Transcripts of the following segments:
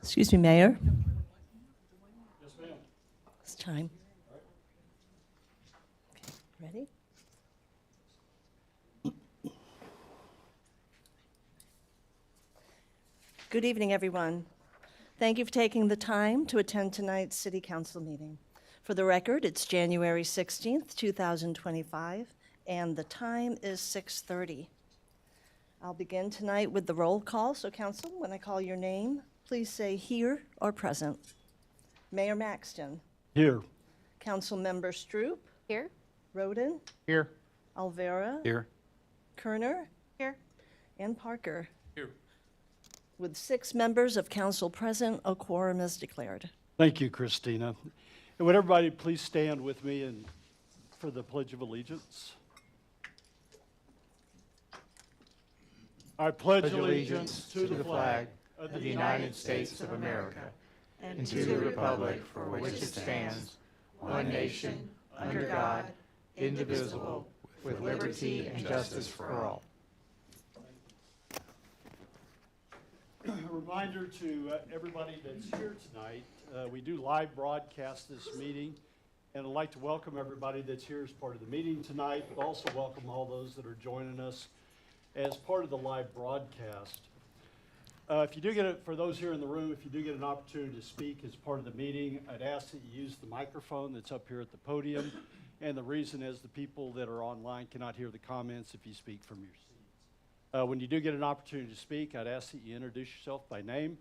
Excuse me, Mayor. Yes, ma'am. It's time. Okay, ready? Good evening, everyone. Thank you for taking the time to attend tonight's City Council meeting. For the record, it's January 16th, 2025, and the time is 6:30. I'll begin tonight with the roll call, so council, when I call your name, please say here or present. Mayor Maxton, Here. Councilmember Stroop, Here. Roden, Here. Alvera, Here. Kerner, Here. and Parker. Here. With 6 members of council present, a quorum is declared. Thank you, Christina. And would everybody please stand with me for the Pledge of Allegiance? I pledge allegiance to the flag of the United States of America and to the republic for which it stands, one nation, under God, indivisible, with liberty and justice for all. A reminder to everybody that's here tonight, we do live broadcast this meeting, and I'd like to welcome everybody that's here as part of the meeting tonight, but also welcome all those that are joining us as part of the live broadcast. If you do get it, for those here in the room, if you do get an opportunity to speak as part of the meeting, I'd ask that you use the microphone that's up here at the podium. And the reason is the people that are online cannot hear the comments if you speak from your seats. When you do get an opportunity to speak, I'd ask that you introduce yourself by name.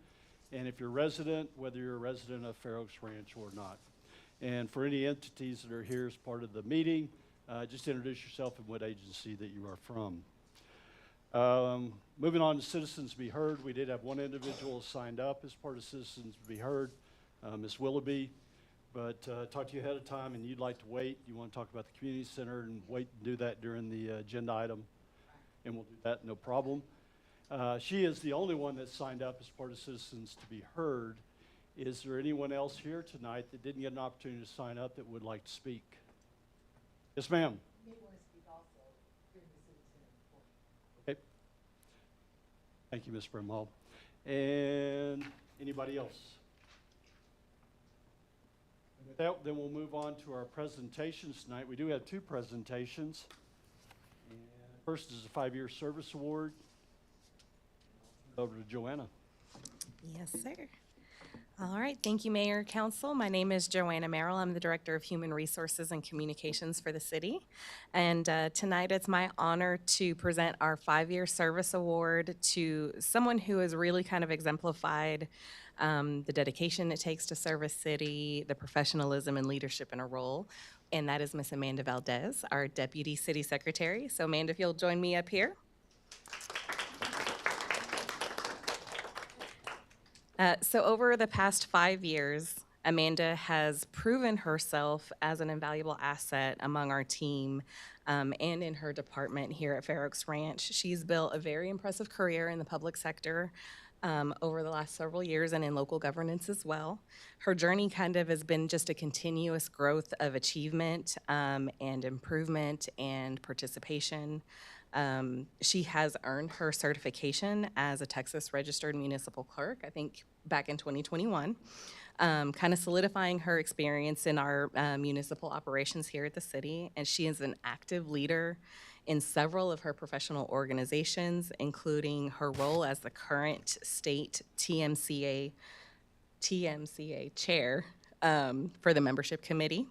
And if you're a resident, whether you're a resident of Fair Oaks Ranch or not. And for any entities that are here as part of the meeting, just introduce yourself and what agency that you are from. Moving on to Citizens to be Heard, we did have one individual signed up as part of Citizens to be Heard, Ms. Willoughby, but talked to you ahead of time and you'd like to wait. You want to talk about the community center and wait and do that during the agenda item, and we'll do that, no problem. She is the only one that signed up as part of Citizens to be Heard. Is there anyone else here tonight that didn't get an opportunity to sign up that would like to speak? Yes, ma'am. Okay. Thank you, Ms. Brimhall. And anybody else? And with that, then we'll move on to our presentations tonight. We do have 2 presentations. And first is the 5-year service award. Over to Joanna. Yes, sir. All right. Thank you, Mayor, Council. My name is Joanna Merrill. I'm the Director of Human Resources and Communications for the city. And tonight it's my honor to present our 5-year service award to someone who has really kind of exemplified the dedication it takes to serve a city, the professionalism and leadership in a role. And that is Miss Amanda Valdez, our Deputy City Secretary. So Amanda, if you'll join me up here. So over the past 5 years, Amanda has proven herself as an invaluable asset among our team and in her department here at Fair Oaks Ranch. She's built a very impressive career in the public sector over the last several years and in local governance as well. Her journey kind of has been just a continuous growth of achievement and improvement and participation. She has earned her certification as a Texas Registered Municipal Clerk, I think back in 2021, kind of solidifying her experience in our municipal operations here at the city. And she is an active leader in several of her professional organizations, including her role as the current state TMCA chair for the membership committee.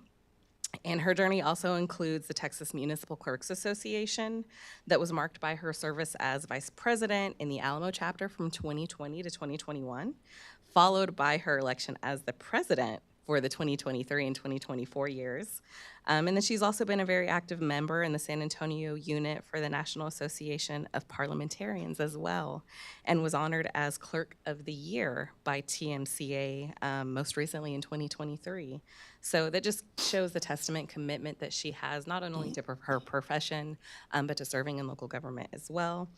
And her journey also includes the Texas Municipal Clerks Association that was marked by her service as vice president in the Alamo chapter from 2020 to 2021, followed by her election as the president for the 2023 and 2024 years. And then she's also been a very active member in the San Antonio unit for the National Association of Parliamentarians as well, and was honored as Clerk of the Year by TMCA most recently in 2023. So that just shows the testament commitment that she has not only to her profession, but to serving in local government as well.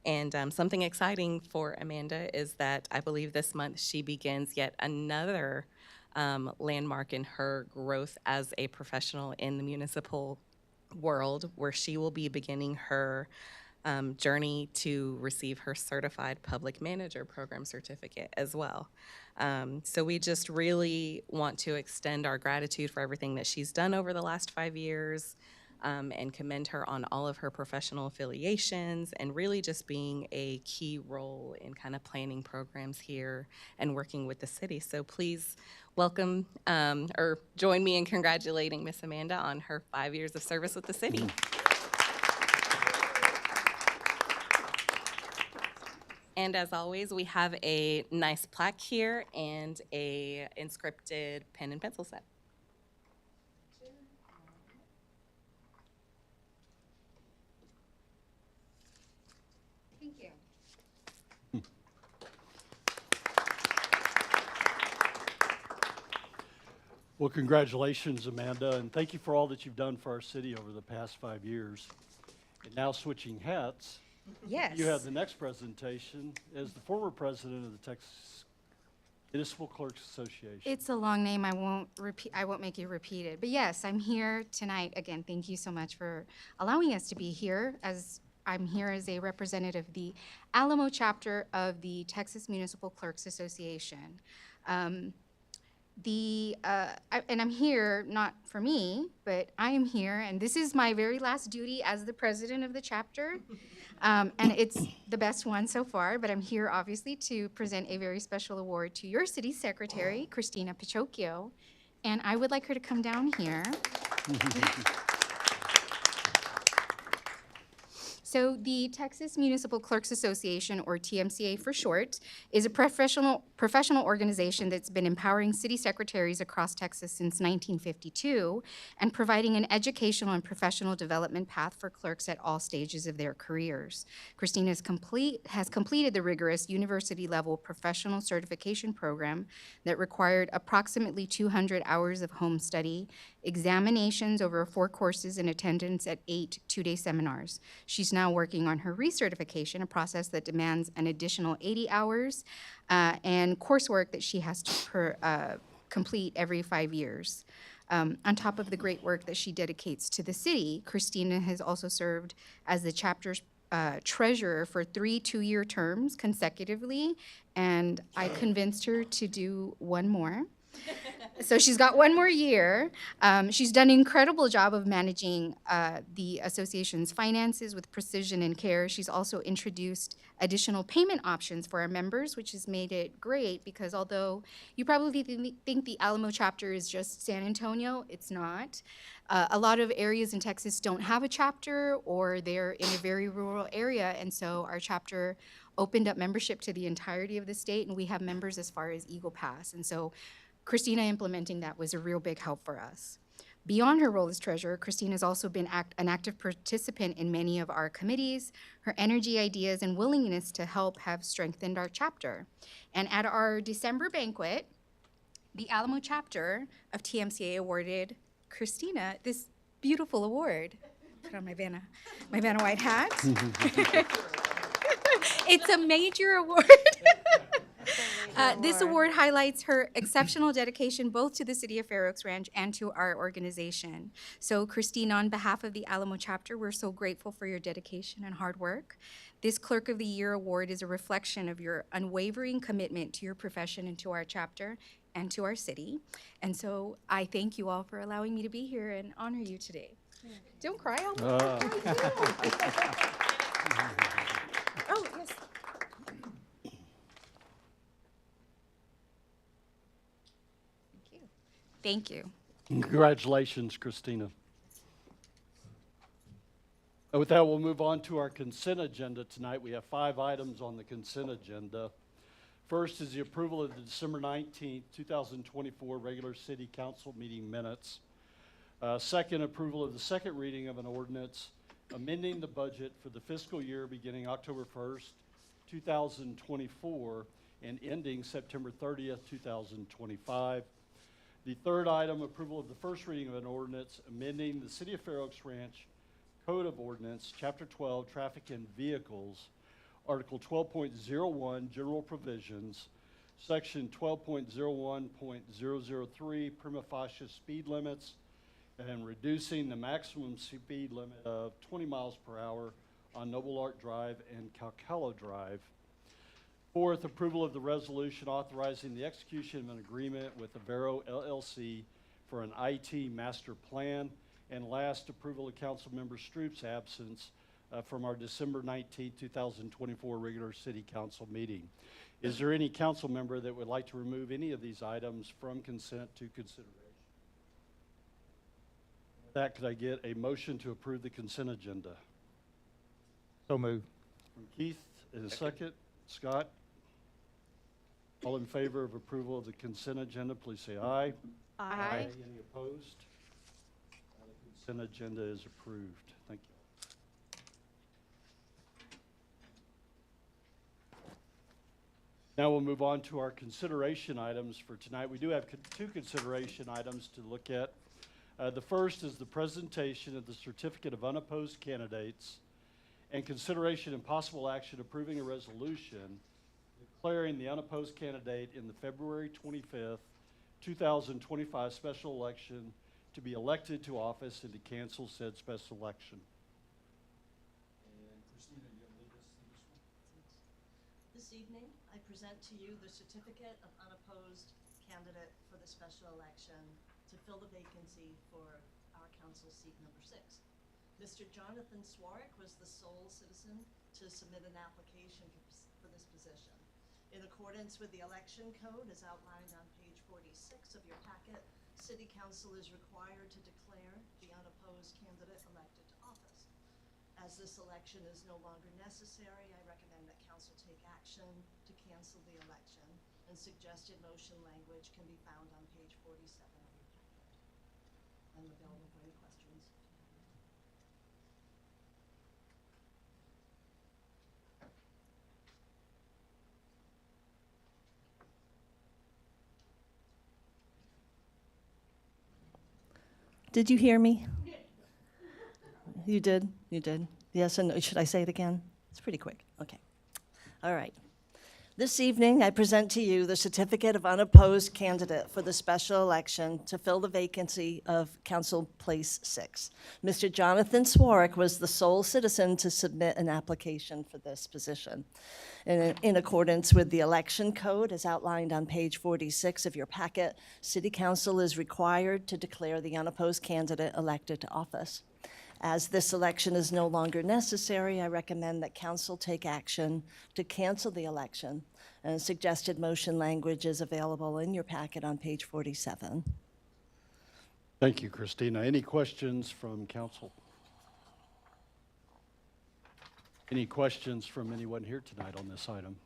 And something exciting for Amanda is that I believe this month she begins yet another landmark in her growth as a professional in the municipal world, where she will be beginning her journey to receive her Certified Public Manager Program certificate as well. So we just really want to extend our gratitude for everything that she's done over the last 5 years, and commend her on all of her professional affiliations and really just being a key role in kind of planning programs here and working with the city. So please welcome or join me in congratulating Miss Amanda on her 5 years of service with the city. And as always, we have a nice plaque here and a inscripted pen and pencil set. Thank you. Well, congratulations, Amanda, and thank you for all that you've done for our city over the past 5 years. And now switching hats, Yes. you have the next presentation as the former president of the Texas Municipal Clerks Association. It's a long name. I won't repeat. I won't make you repeat it. But yes, I'm here tonight. Again, thank you so much for allowing us to be here. As I'm here as a representative of the Alamo chapter of the Texas Municipal Clerks Association. And I'm here not for me, but I am here, and this is my very last duty as the president of the chapter. And it's the best one so far, but I'm here obviously to present a very special award to your city secretary, Christina Pachocchio. And I would like her to come down here. So the Texas Municipal Clerks Association, or TMCA for short, is a professional organization that's been empowering city secretaries across Texas since 1952 and providing an educational and professional development path for clerks at all stages of their careers. Christina has completed the rigorous university-level professional certification program that required approximately 200 hours of home study, examinations over 4 courses, and attendance at 8 two-day seminars. She's now working on her recertification, a process that demands an additional 80 hours and coursework that she has to complete every 5 years. On top of the great work that she dedicates to the city, Christina has also served as the chapter's treasurer for 3 two-year terms consecutively, and I convinced her to do one more. So she's got 1 more year. She's done an incredible job of managing the association's finances with precision and care. She's also introduced additional payment options for our members, which has made it great because although you probably think the Alamo chapter is just San Antonio, it's not. A lot of areas in Texas don't have a chapter or they're in a very rural area, and so our chapter opened up membership to the entirety of the state, and we have members as far as Eagle Pass. And so Christina implementing that was a real big help for us. Beyond her role as treasurer, Christina has also been an active participant in many of our committees. Her energy, ideas, and willingness to help have strengthened our chapter. And at our December banquet, the Alamo chapter of TMCA awarded Christina this beautiful award. Put on my Vanna White hat. It's a major award. This award highlights her exceptional dedication both to the City of Fair Oaks Ranch and to our organization. So Christina, on behalf of the Alamo chapter, we're so grateful for your dedication and hard work. This Clerk of the Year award is a reflection of your unwavering commitment to your profession and to our chapter and to our city. And so I thank you all for allowing me to be here and honor you today. Don't cry. Oh, yes. Thank you. Congratulations, Christina. And with that, we'll move on to our consent agenda tonight. We have 5 items on the consent agenda. First is the approval of the December 19th, 2024 regular city council meeting minutes. Second, approval of the second reading of an ordinance amending the budget for the fiscal year beginning October 1st, 2024 and ending September 30th, 2025. The third item, approval of the first reading of an ordinance amending the City of Fair Oaks Ranch Code of Ordinance, Chapter 12, Traffic and Vehicles, Article 12.01, General Provisions, Section 12.01.003, Prima facie speed limits, and reducing the maximum speed limit of 20 miles per hour on Noble Art Drive and Calcala Drive. Fourth, approval of the resolution authorizing the execution of an agreement with Avero LLC for an IT master plan. And last, approval of Councilmember Stroop's absence from our December 19, 2024 regular city council meeting. Is there any council member that would like to remove any of these items from consent to consideration? With that, could I get a motion to approve the consent agenda? So moved. From Keith, and a second. Scott? All in favor of approval of the consent agenda, please say aye. Aye. Any opposed? The consent agenda is approved. Thank you. Now we'll move on to our consideration items for tonight. We do have two consideration items to look at. The first is the presentation of the certificate of unopposed candidates and consideration and possible action approving a resolution declaring the unopposed candidate in the February 25th, 2025 special election to be elected to office and to cancel said special election. And Christina, you going to lead us through this one? This evening, I present to you the certificate of unopposed candidate for the special election to fill the vacancy for our council seat number 6. Mr. Jonathan Swarek was the sole citizen to submit an application for this position. In accordance with the election code as outlined on page 46 of your packet, City Council is required to declare the unopposed candidate elected to office. As this election is no longer necessary, I recommend that council take action to cancel the election, and suggested motion language can be found on page 47 of your packet. I'm available for any questions. Did you hear me? You did? You did? Yes and no. Should I say it again? It's pretty quick. Okay. All right. This evening, I present to you the certificate of unopposed candidate for the special election to fill the vacancy of Council Place 6. Mr. Jonathan Swarek was the sole citizen to submit an application for this position. In accordance with the election code as outlined on page 46 of your packet, City Council is required to declare the unopposed candidate elected to office. As this election is no longer necessary, I recommend that council take action to cancel the election. And suggested motion language is available in your packet on page 47. Thank you, Christina. Any questions from council? Any questions from anyone here tonight on this item?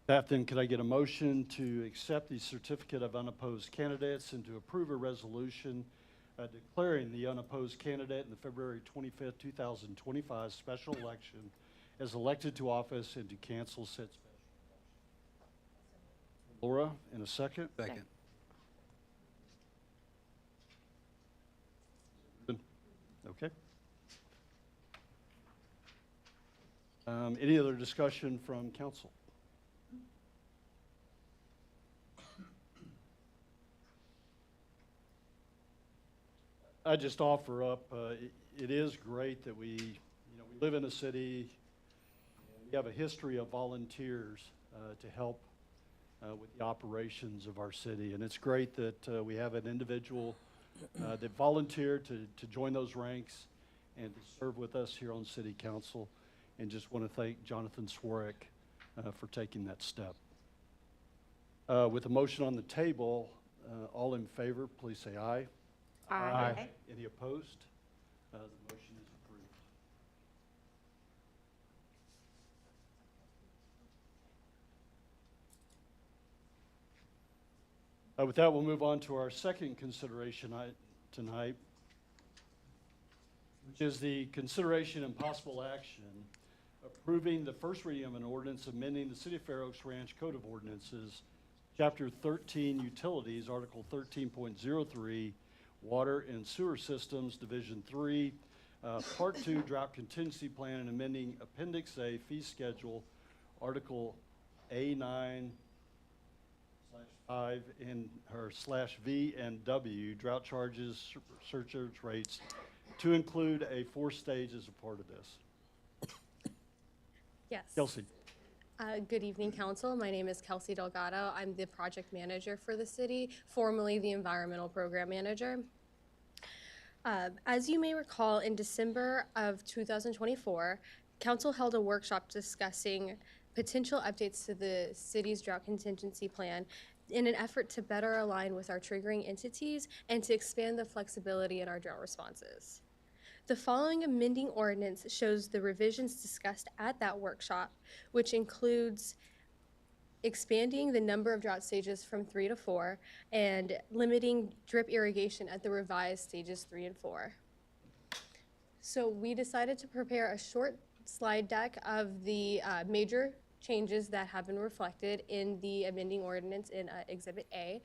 That then, could I get a motion to accept the certificate of unopposed candidates and to approve a resolution declaring the unopposed candidate in the February 25th, 2025 special election as elected to office and to cancel said special election? Laura, in a second. Second. Okay. Any other discussion from council? I just offer up, it is great that we live in a city, and we have a history of volunteers to help with the operations of our city. And it's great that we have an individual that volunteered to join those ranks and to serve with us here on City Council. And just want to thank Jonathan Swarek for taking that step. With a motion on the table, all in favor, please say aye. Aye. Any opposed? The motion is approved. With that, we'll move on to our second consideration tonight, which is the consideration and possible action approving the first reading of an ordinance amending the City of Fair Oaks Ranch Code of Ordinances, Chapter 13, Utilities, Article 13.03, Water and Sewer Systems, Division 3, Part 2, Drought Contingency Plan, and amending Appendix A, Fee Schedule, Article A9/5 and/V and W, Drought Charges, Surcharge Rates, to include a fourth stage as a part of this. Yes. Kelsey? Good evening, council. My name is Kelsey Delgado. I'm the project manager for the city, formerly the environmental program manager. As you may recall, in December of 2024, council held a workshop discussing potential updates to the city's drought contingency plan in an effort to better align with our triggering entities and to expand the flexibility in our drought responses. The following amending ordinance shows the revisions discussed at that workshop, which includes expanding the number of drought stages from 3 to 4 and limiting drip irrigation at the revised stages 3 and 4. So we decided to prepare a short slide deck of the major changes that have been reflected in the amending ordinance in Exhibit A.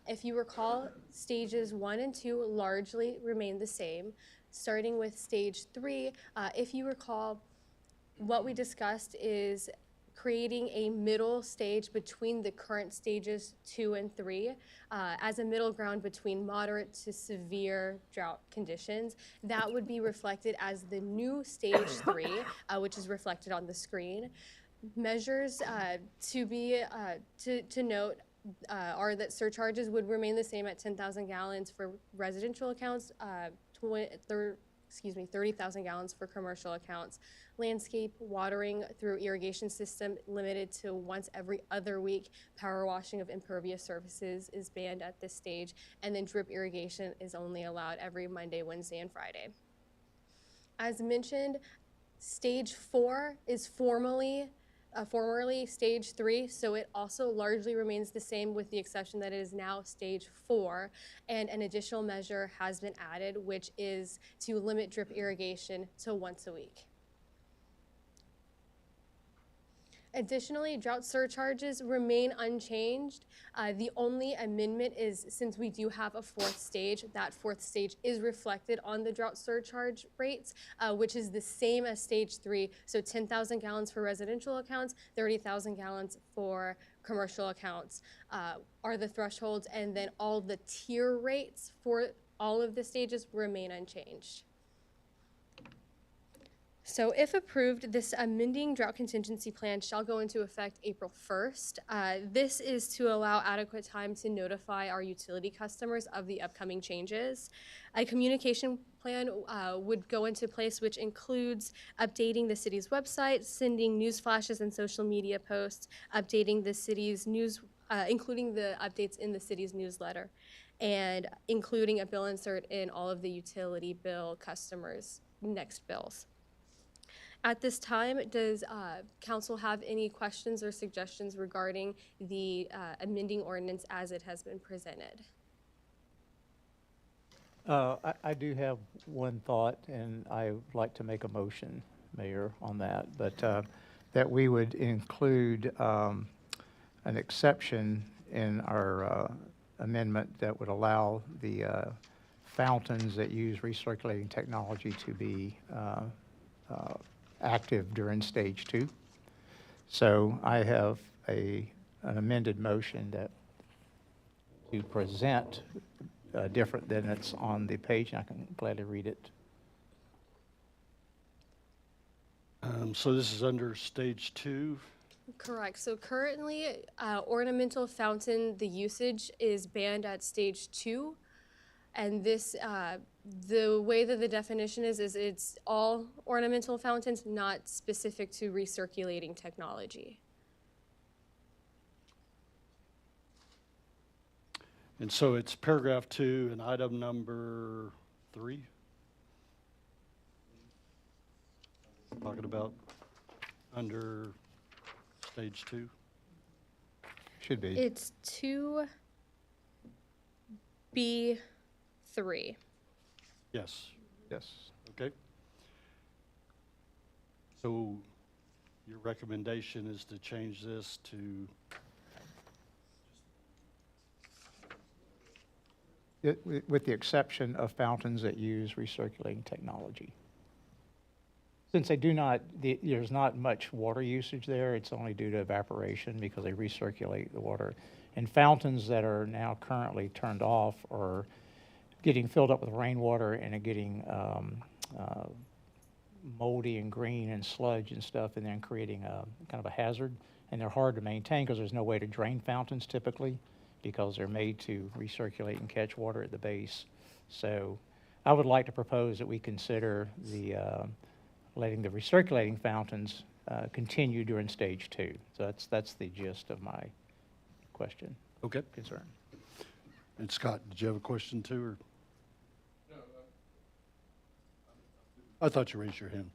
If you recall, stages 1 and 2 largely remain the same. Starting with stage 3, if you recall, what we discussed is creating a middle stage between the current stages 2 and 3 as a middle ground between moderate to severe drought conditions. That would be reflected as the new stage 3, which is reflected on the screen. Measures to note are that surcharges would remain the same at 10,000 gallons for residential accounts, 30,000 gallons for commercial accounts. Landscape watering through irrigation system limited to once every other week. Power washing of impervious surfaces is banned at this stage, and then drip irrigation is only allowed every Monday, Wednesday, and Friday. As mentioned, stage 4 is formerly stage 3, so it also largely remains the same with the exception that it is now stage 4, and an additional measure has been added, which is to limit drip irrigation to once a week. Additionally, drought surcharges remain unchanged. The only amendment is, since we do have a fourth stage, that fourth stage is reflected on the drought surcharge rates, which is the same as stage 3. So 10,000 gallons for residential accounts, 30,000 gallons for commercial accounts are the thresholds, and then all the tier rates for all of the stages remain unchanged. So if approved, this amending drought contingency plan shall go into effect April 1st. This is to allow adequate time to notify our utility customers of the upcoming changes. A communication plan would go into place, which includes updating the city's website, sending news flashes and social media posts, updating the city's news, including the updates in the city's newsletter, and including a bill insert in all of the utility bill customers' next bills. At this time, does council have any questions or suggestions regarding the amending ordinance as it has been presented? I do have one thought, and I would like to make a motion, Mayor, on that, but that we would include an exception in our amendment that would allow the fountains that use recirculating technology to be active during stage 2. So I have an amended motion that to present different than it's on the page, and I can gladly read it. So this is under stage 2. Correct. So currently, ornamental fountain, the usage is banned at stage 2. And this, the way that the definition is it's all ornamental fountains, not specific to recirculating technology. And so it's paragraph 2 and item number 3. Talking about under stage 2. Should be. It's 2B3. Yes. Yes. Okay. So your recommendation is to change this to, With the exception of fountains that use recirculating technology. Since they do not, there's not much water usage there, it's only due to evaporation because they recirculate the water. And fountains that are now currently turned off are getting filled up with rainwater and it getting moldy and green and sludge and stuff, and then creating a kind of a hazard. And they're hard to maintain because there's no way to drain fountains typically, because they're made to recirculate and catch water at the base. So I would like to propose that we consider the letting the recirculating fountains continue during stage 2. So that's the gist of my question, Okay. concern. And Scott, did you have a question too, or? No. I thought you raised your hand.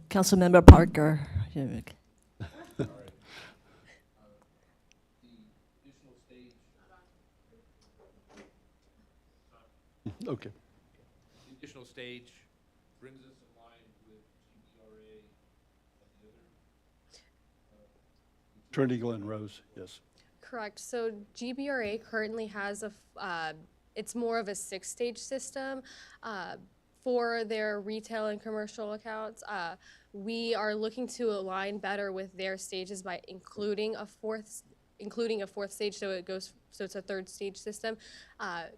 Councilmember Parker. Okay. The additional stage brings us in line with GBRA and the other. Trinity Glen Rose, yes. Correct. So GBRA currently has it's more of a 6-stage system for their retail and commercial accounts. We are looking to align better with their stages by including a fourth stage, so it's a 3rd stage system.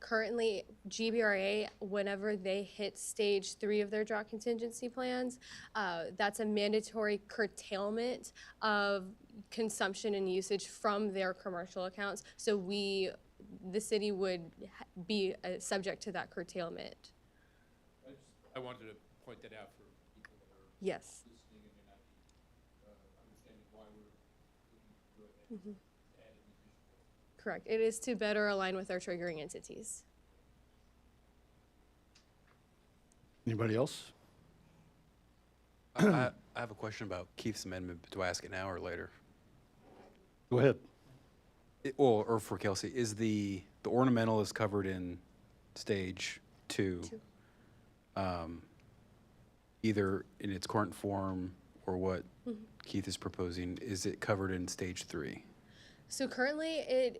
Currently, GBRA, whenever they hit stage 3 of their drought contingency plans, that's a mandatory curtailment of consumption and usage from their commercial accounts. So the city would be subject to that curtailment. I wanted to point that out for people that are Yes. listening and may not be understanding why we're looking to go ahead and add an additional. Correct. It is to better align with our triggering entities. Anybody else? I have a question about Keith's amendment. Do I ask it now or later? Go ahead. Or for Kelsey, is the ornamental is covered in stage 2, either in its current form or what Keith is proposing, is it covered in stage 3? So currently,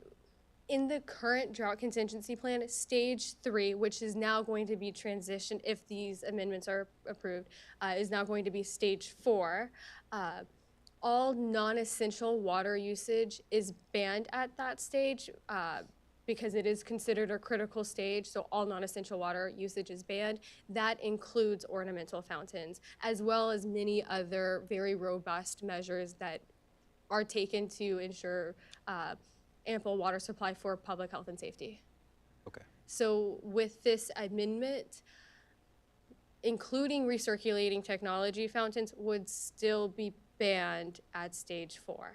in the current drought contingency plan, stage 3, which is now going to be transitioned if these amendments are approved, is now going to be stage 4. All non-essential water usage is banned at that stage because it is considered a critical stage, so all non-essential water usage is banned. That includes ornamental fountains, as well as many other very robust measures that are taken to ensure ample water supply for public health and safety. Okay. So with this amendment, including recirculating technology fountains would still be banned at stage 4.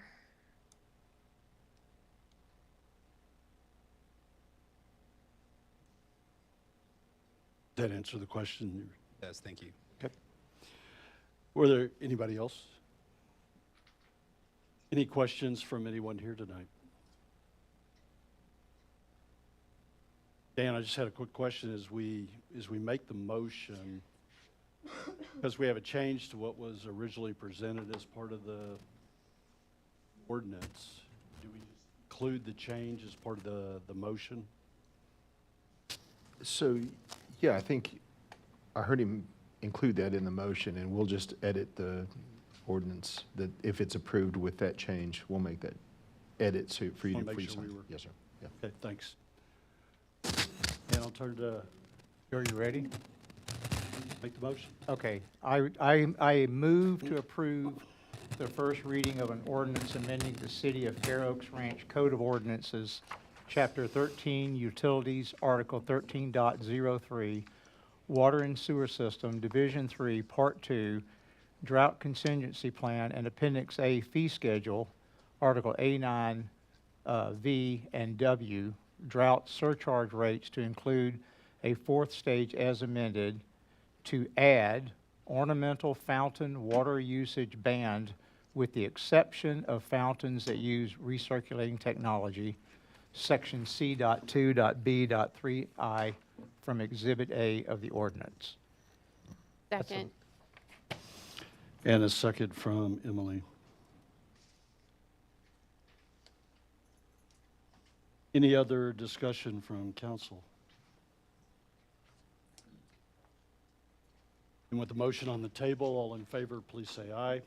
Did that answer the question? Yes, thank you. Okay. Were there anybody else? Any questions from anyone here tonight? Dan, I just had a quick question as we make the motion, because we have a change to what was originally presented as part of the ordinance. Do we include the change as part of the motion? So, yeah, I think I heard him include that in the motion, and we'll just edit the ordinance, that if it's approved with that change, we'll make that edit so for you Wanna to make please sure sign. we were- Yes, sir. Yeah. Okay, thanks. And I'll turn to, Are you ready? make the motion. Okay, I move to approve the first reading of an ordinance amending the City of Fair Oaks Ranch Code of Ordinances, Chapter 13, Utilities, Article 13.03, Water and Sewer System, Division 3, Part 2, Drought Contingency Plan, and Appendix A Fee Schedule, Article A9, V and W, Drought Surcharge Rates to include a 4th stage as amended, to add ornamental fountain water usage banned with the exception of fountains that use recirculating technology, Section C.2.B.3I from Exhibit A of the ordinance. Second. And a second from Emily. Any other discussion from council? And with the motion on the table, all in favor, please say aye.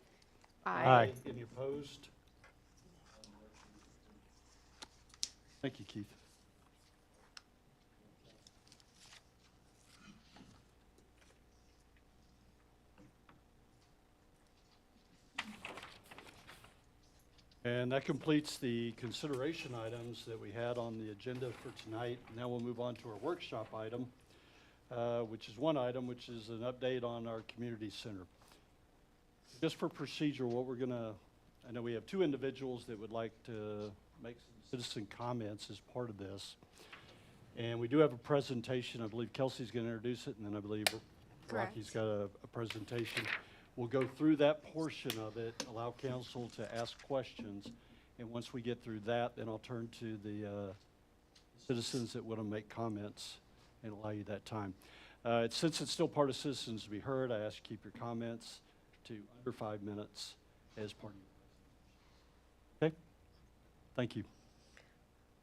Aye. Any opposed? Thank you, Keith. And that completes the consideration items that we had on the agenda for tonight. Now we'll move on to our workshop item, which is one item, which is an update on our community center. Just for procedure, what we're gonna, I know we have two individuals that would like to make some citizen comments as part of this. And we do have a presentation. I believe Kelsey's gonna introduce it, and then I believe Rocky's got a presentation. We'll go through that portion of it, allow council to ask questions, and once we get through that, then I'll turn to the citizens that want to make comments and allow you that time. Since it's still part of citizens to be heard, I ask you keep your comments to under 5 minutes as part of your presentation. Okay? Thank you.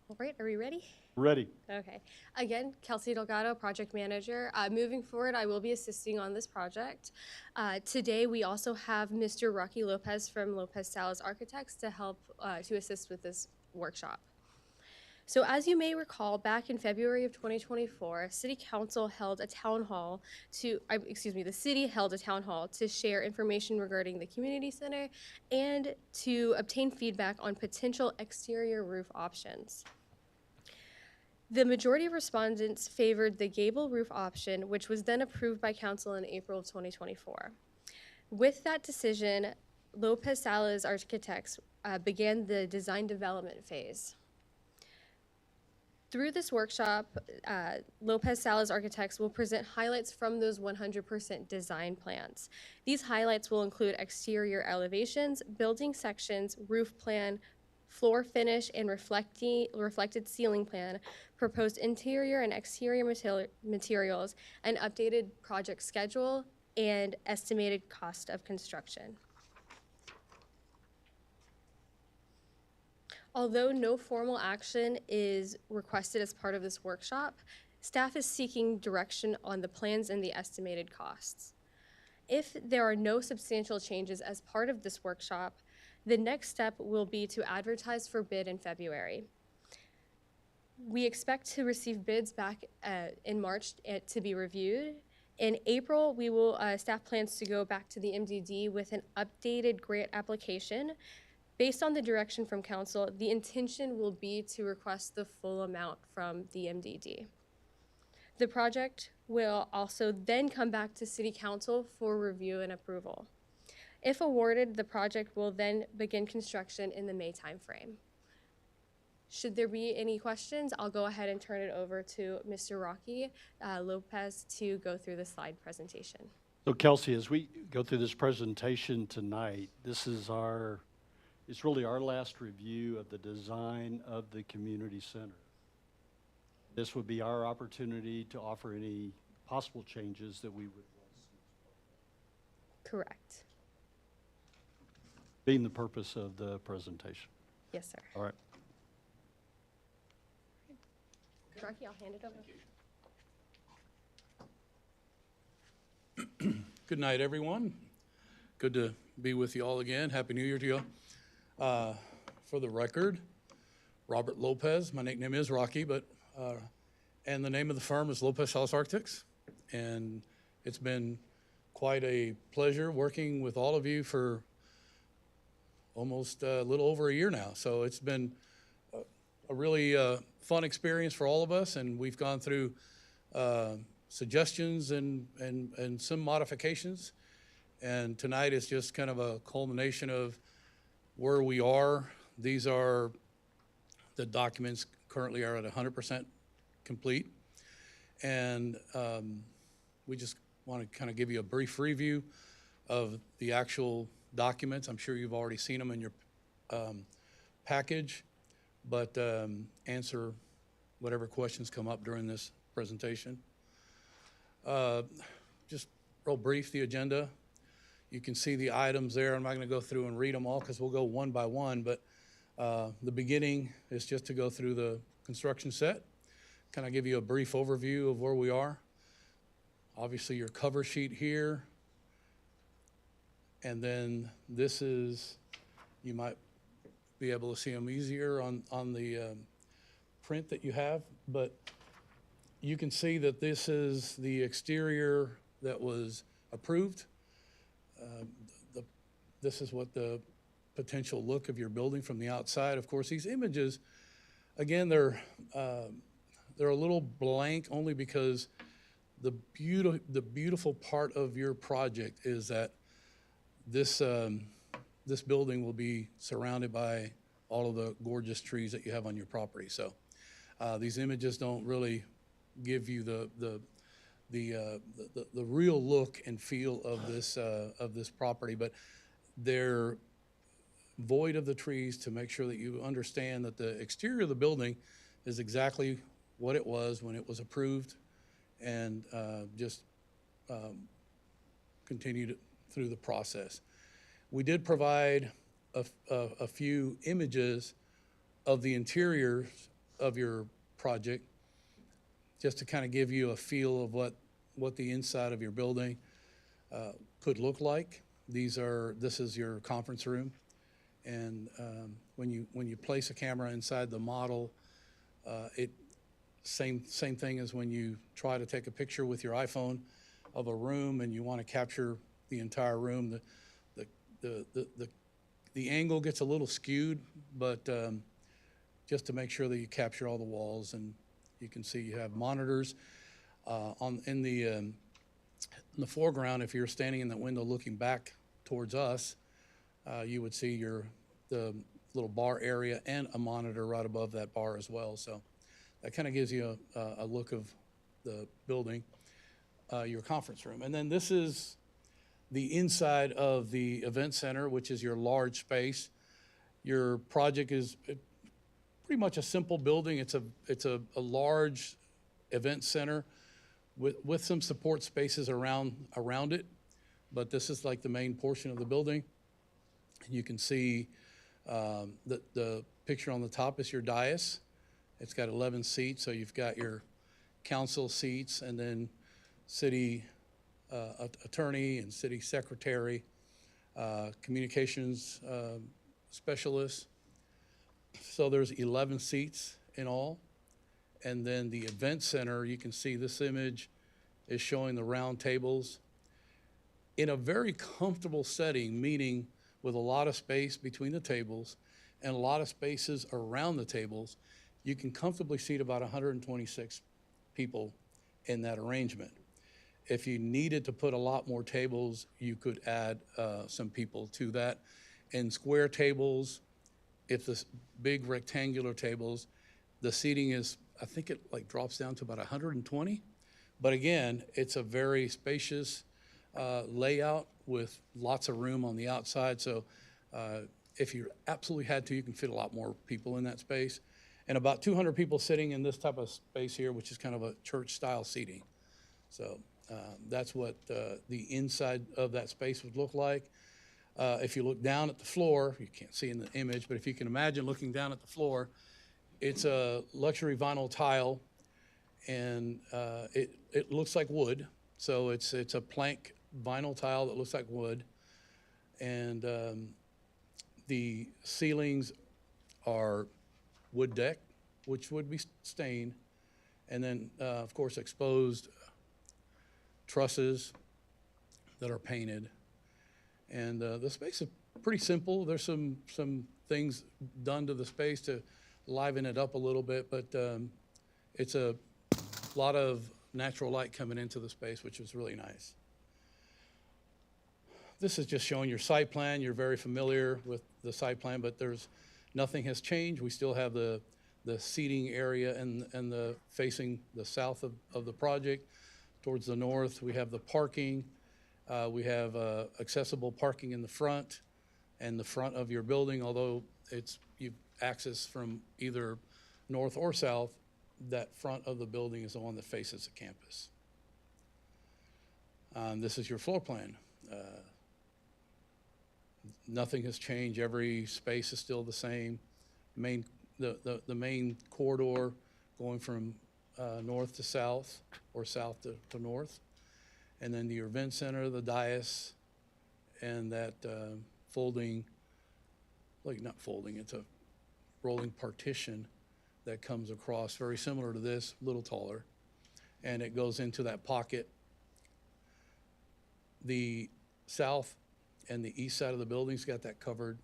All right, are we ready? Ready? Okay. Again, Kelsey Delgado, project manager. Moving forward, I will be assisting on this project. Today, we also have Mr. Rocky Lopez from Lopez Salas Architects to help to assist with this workshop. So as you may recall, back in February of 2024, City Council held a town hall the city held a town hall to share information regarding the community center and to obtain feedback on potential exterior roof options. The majority of respondents favored the gable roof option, which was then approved by council in April of 2024. With that decision, Lopez Salas Architects began the design development phase. Through this workshop, Lopez Salas Architects will present highlights from those 100% design plans. These highlights will include exterior elevations, building sections, roof plan, floor finish and reflected ceiling plan, proposed interior and exterior materials, and updated project schedule and estimated cost of construction. Although no formal action is requested as part of this workshop, staff is seeking direction on the plans and the estimated costs. If there are no substantial changes as part of this workshop, the next step will be to advertise for bid in February. We expect to receive bids back in March to be reviewed. In April, staff plans to go back to the MDD with an updated grant application. Based on the direction from council, the intention will be to request the full amount from the MDD. The project will also then come back to City Council for review and approval. If awarded, the project will then begin construction in the May timeframe. Should there be any questions, I'll go ahead and turn it over to Mr. Rocky Lopez to go through the slide presentation. So Kelsey, as we go through this presentation tonight, it's really our last review of the design of the community center. This would be our opportunity to offer any possible changes that we would want to see. Correct. Being the purpose of the presentation. Yes, sir. All right. Rocky, I'll hand it over. Good night, everyone. Good to be with you all again. Happy New Year to you. For the record, Robert Lopez. My nickname is Rocky, and the name of the firm is Lopez Salas Architects. And it's been quite a pleasure working with all of you for almost a little over a year now. So it's been a really fun experience for all of us, and we've gone through suggestions and some modifications. And tonight is just kind of a culmination of where we are. These are the documents currently are at 100% complete. And we just want to kind of give you a brief review of the actual documents. I'm sure you've already seen them in your package, but answer whatever questions come up during this presentation. Just real brief, the agenda. You can see the items there. I'm not going to go through and read them all because we'll go one by one, but the beginning is just to go through the construction set, kind of give you a brief overview of where we are. Obviously, your cover sheet here. And then this is, you might be able to see them easier on the print that you have, but you can see that this is the exterior that was approved. This is what the potential look of your building from the outside. Of course, these images, again, they're a little blank only because the beautiful part of your project is that this building will be surrounded by all of the gorgeous trees that you have on your property. So these images don't really give you the real look and feel of this property, but they're void of the trees to make sure that you understand that the exterior of the building is exactly what it was when it was approved, and just continued through the process. We did provide a few images of the interiors of your project, just to kind of give you a feel of what the inside of your building could look like. This is your conference room, and when you place a camera inside the model, same thing as when you try to take a picture with your iPhone of a room and you want to capture the entire room. The angle gets a little skewed, but just to make sure that you capture all the walls, and you can see you have monitors in the foreground. If you're standing in that window looking back towards us, you would see the little bar area and a monitor right above that bar as well. So that kind of gives you a look of the building, your conference room. And then this is the inside of the event center, which is your large space. Your project is pretty much a simple building. It's a large event center with some support spaces around it, but this is like the main portion of the building. And you can see the picture on the top is your dais. It's got 11 seats, so you've got your council seats, and then city attorney and city secretary, communications specialist. So there's 11 seats in all. And then the event center, you can see this image is showing the round tables in a very comfortable setting, meaning with a lot of space between the tables and a lot of spaces around the tables. You can comfortably seat about 126 people in that arrangement. If you needed to put a lot more tables, you could add some people to that. And square tables, if the big rectangular tables, the seating is, I think it like drops down to about 120. But again, it's a very spacious layout with lots of room on the outside. So if you absolutely had to, you can fit a lot more people in that space. And about 200 people sitting in this type of space here, which is kind of a church-style seating. So that's what the inside of that space would look like. If you look down at the floor, you can't see in the image, but if you can imagine looking down at the floor, it's a luxury vinyl tile, and it looks like wood. So it's a plank vinyl tile that looks like wood, and the ceilings are wood deck, which would be stained, and then of course exposed trusses that are painted. And the space is pretty simple. There's some things done to the space to liven it up a little bit, but it's a lot of natural light coming into the space, which is really nice. This is just showing your site plan. You're very familiar with the site plan, but nothing has changed. We still have the seating area and the facing the south of the project. Towards the north, we have the parking. We have accessible parking in the front and the front of your building, although you've access from either north or south. That front of the building is the one that faces the campus. This is your floor plan. Nothing has changed. Every space is still the same. The main corridor going from north to south or south to north. And then your event center, the dais, and that folding, like not folding, it's a rolling partition that comes across, very similar to this, a little taller, and it goes into that pocket. The south and the east side of the building's got that covered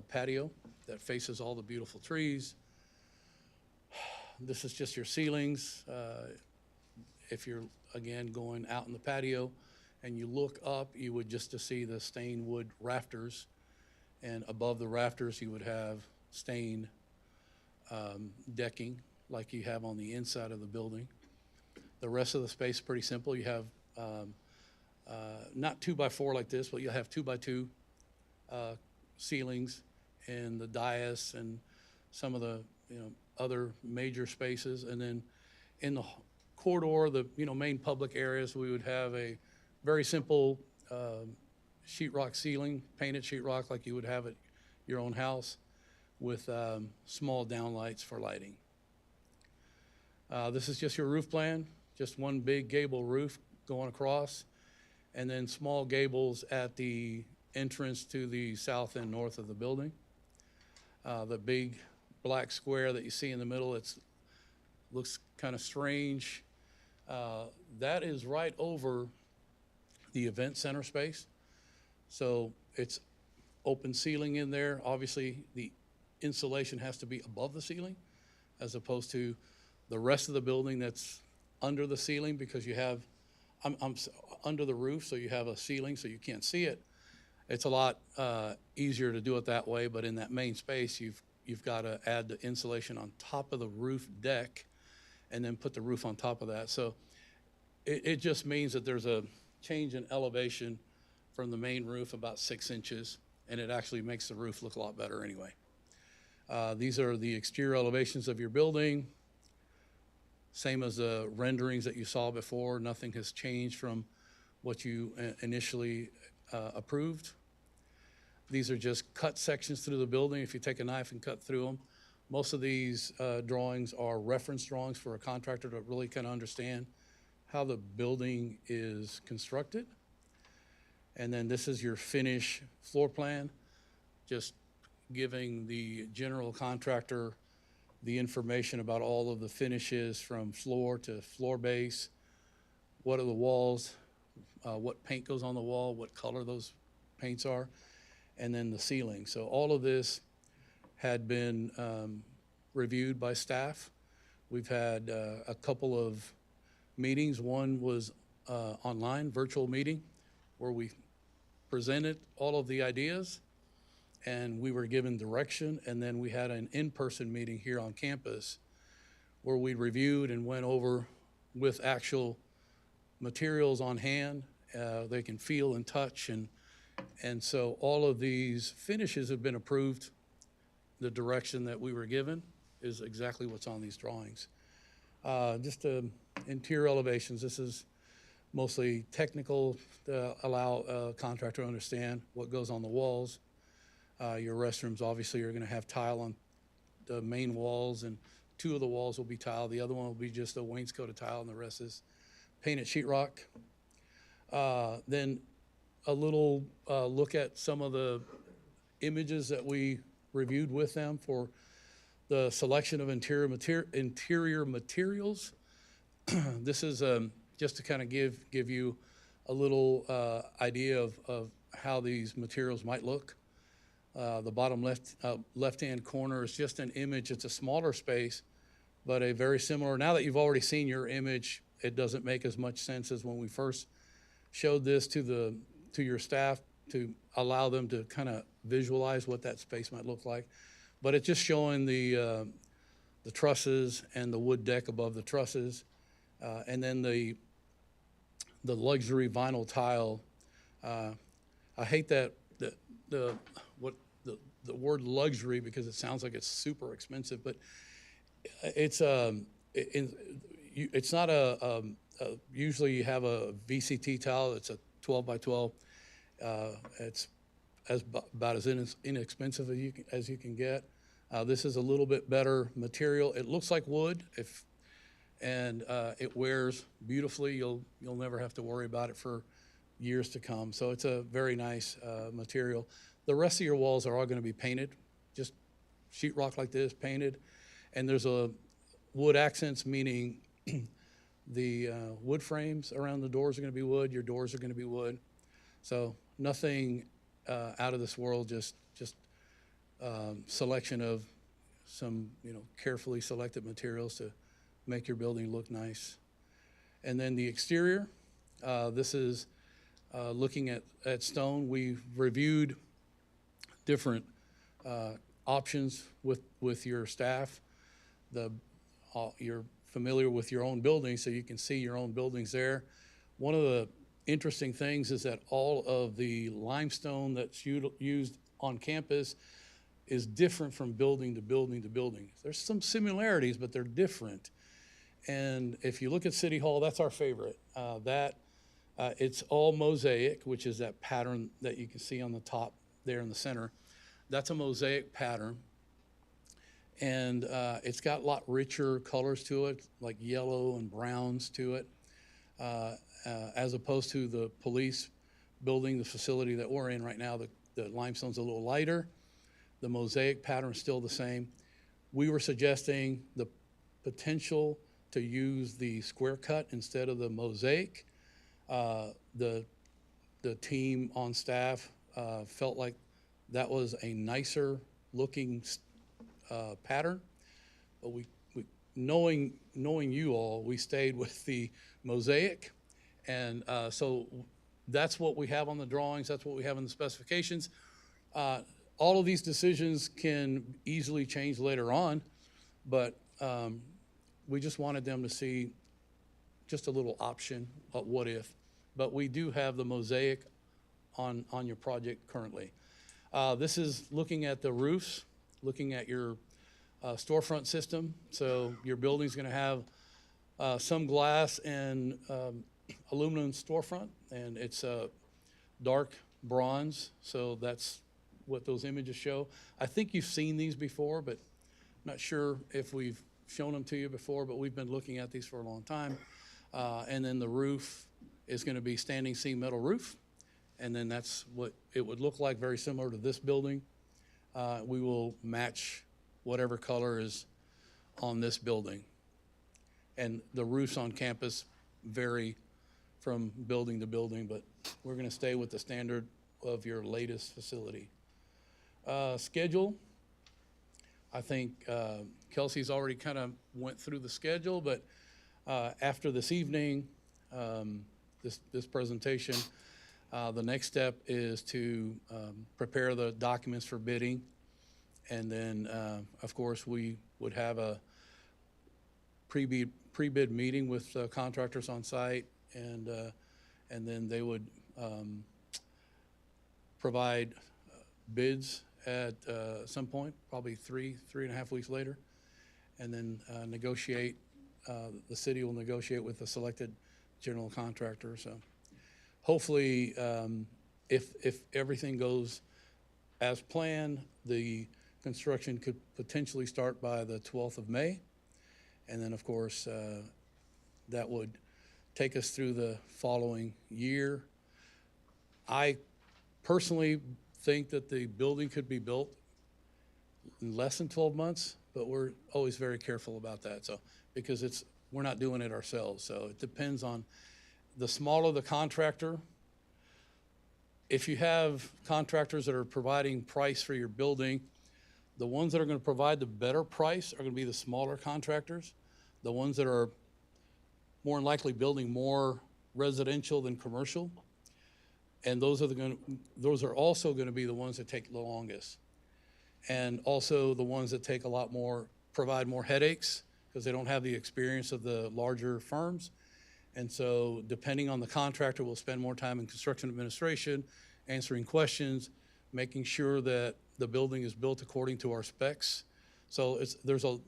patio that faces all the beautiful trees. This is just your ceilings. If you're, again, going out in the patio and you look up, you would just to see the stained wood rafters. And above the rafters, you would have stained decking like you have on the inside of the building. The rest of the space is pretty simple. You have not 2x4 like this, but you'll have 2x2 ceilings and the dais and some of the other major spaces. And then in the corridor, the main public areas, we would have a very simple sheetrock ceiling, painted sheetrock like you would have at your own house, with small downlights for lighting. This is just your roof plan, just one big gable roof going across, and then small gables at the entrance to the south and north of the building. The big black square that you see in the middle, looks kind of strange. That is right over the event center space. So it's open ceiling in there. Obviously, the insulation has to be above the ceiling as opposed to the rest of the building that's under the ceiling, because you have, under the roof, so you have a ceiling so you can't see it. It's a lot easier to do it that way, but in that main space, you've got to add the insulation on top of the roof deck and then put the roof on top of that. So it just means that there's a change in elevation from the main roof about 6 inches, and it actually makes the roof look a lot better anyway. These are the exterior elevations of your building. Same as the renderings that you saw before. Nothing has changed from what you initially approved. These are just cut sections through the building. If you take a knife and cut through them, most of these drawings are reference drawings for a contractor to really kind of understand how the building is constructed. And then this is your finish floor plan, just giving the general contractor the information about all of the finishes from floor to floor base. What are the walls, what paint goes on the wall, what color those paints are, and then the ceiling. So all of this had been reviewed by staff. We've had a couple of meetings. One was online, virtual meeting, where we presented all of the ideas and we were given direction. And then we had an in-person meeting here on campus where we reviewed and went over with actual materials on hand. They can feel and touch. And so all of these finishes have been approved. The direction that we were given is exactly what's on these drawings. Just interior elevations. This is mostly technical to allow a contractor to understand what goes on the walls. Your restrooms obviously are going to have tile on the main walls, and 2 of the walls will be tile. The other one will be just a wainscoted tile, and the rest is painted sheetrock. Then a little look at some of the images that we reviewed with them for the selection of interior materials. This is just to kind of give you a little idea of how these materials might look. The bottom left-hand corner is just an image. It's a smaller space, but a very similar. Now that you've already seen your image, it doesn't make as much sense as when we first showed this to your staff to allow them to kind of visualize what that space might look like. But it's just showing the trusses and the wood deck above the trusses, and then the luxury vinyl tile. I hate that the word luxury, because it sounds like it's super expensive, but it's not usually you have a VCT tile that's a 12 by 12. It's about as inexpensive as you can get. This is a little bit better material. It looks like wood, and it wears beautifully. You'll never have to worry about it for years to come. So it's a very nice material. The rest of your walls are all going to be painted, just sheetrock like this, painted. And there's a wood accents, meaning the wood frames around the doors are going to be wood, your doors are going to be wood. So nothing out of this world, just selection of some, carefully selected materials to make your building look nice. And then the exterior, this is looking at stone. We've reviewed different options with your staff. You're familiar with your own building, so you can see your own buildings there. One of the interesting things is that all of the limestone that's used on campus is different from building to building to building. There's some similarities, but they're different. And if you look at City Hall, that's our favorite. It's all mosaic, which is that pattern that you can see on the top there in the center. That's a mosaic pattern. And it's got a lot richer colors to it, like yellow and browns to it, as opposed to the police building, the facility that we're in right now. The limestone's a little lighter. The mosaic pattern is still the same. We were suggesting the potential to use the square cut instead of the mosaic. The team on staff felt like that was a nicer looking pattern, but we knowing you all, we stayed with the mosaic, and so that's what we have on the drawings. That's what we have in the specifications. All of these decisions can easily change later on, but we just wanted them to see just a little option of what if. But we do have the mosaic on your project currently. This is looking at the roofs, looking at your storefront system. So your building's going to have some glass and aluminum storefront, and it's dark bronze. So that's what those images show. I think you've seen these before, but I'm not sure if we've shown them to you before, but we've been looking at these for a long time. And then the roof is going to be standing seam metal roof. And then that's what it would look like, very similar to this building. We will match whatever color is on this building. And the roofs on campus vary from building to building, but we're going to stay with the standard of your latest facility. Schedule, I think Kelsey's already kind of went through the schedule, but after this evening, this presentation, the next step is to prepare the documents for bidding. And then, of course, we would have a pre-bid meeting with contractors on site, and then they would provide bids at some point, probably three and a half weeks later, and then negotiate. The city will negotiate with the selected general contractor. So hopefully, if everything goes as planned, the construction could potentially start by the 12th of May. And then, of course, that would take us through the following year. I personally think that the building could be built in less than 12 months, but we're always very careful about that. So, because we're not doing it ourselves. So it depends on the smaller the contractor. If you have contractors that are providing price for your building, the ones that are going to provide the better price are going to be the smaller contractors. The ones that are more than likely building more residential than commercial. And those are also going to be the ones that take the longest. And also the ones that take provide more headaches because they don't have the experience of the larger firms. And so depending on the contractor, we'll spend more time in construction administration, answering questions, making sure that the building is built according to our specs. So there's a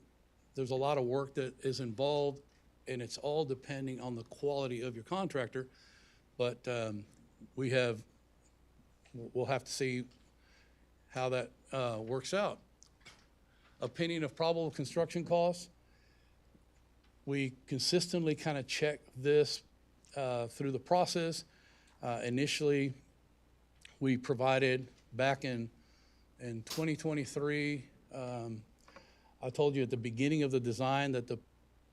lot of work that is involved, and it's all depending on the quality of your contractor. But we'll have to see how that works out. Opinion of probable construction costs. We consistently kind of check this through the process. Initially, we provided back in 2023, I told you at the beginning of the design that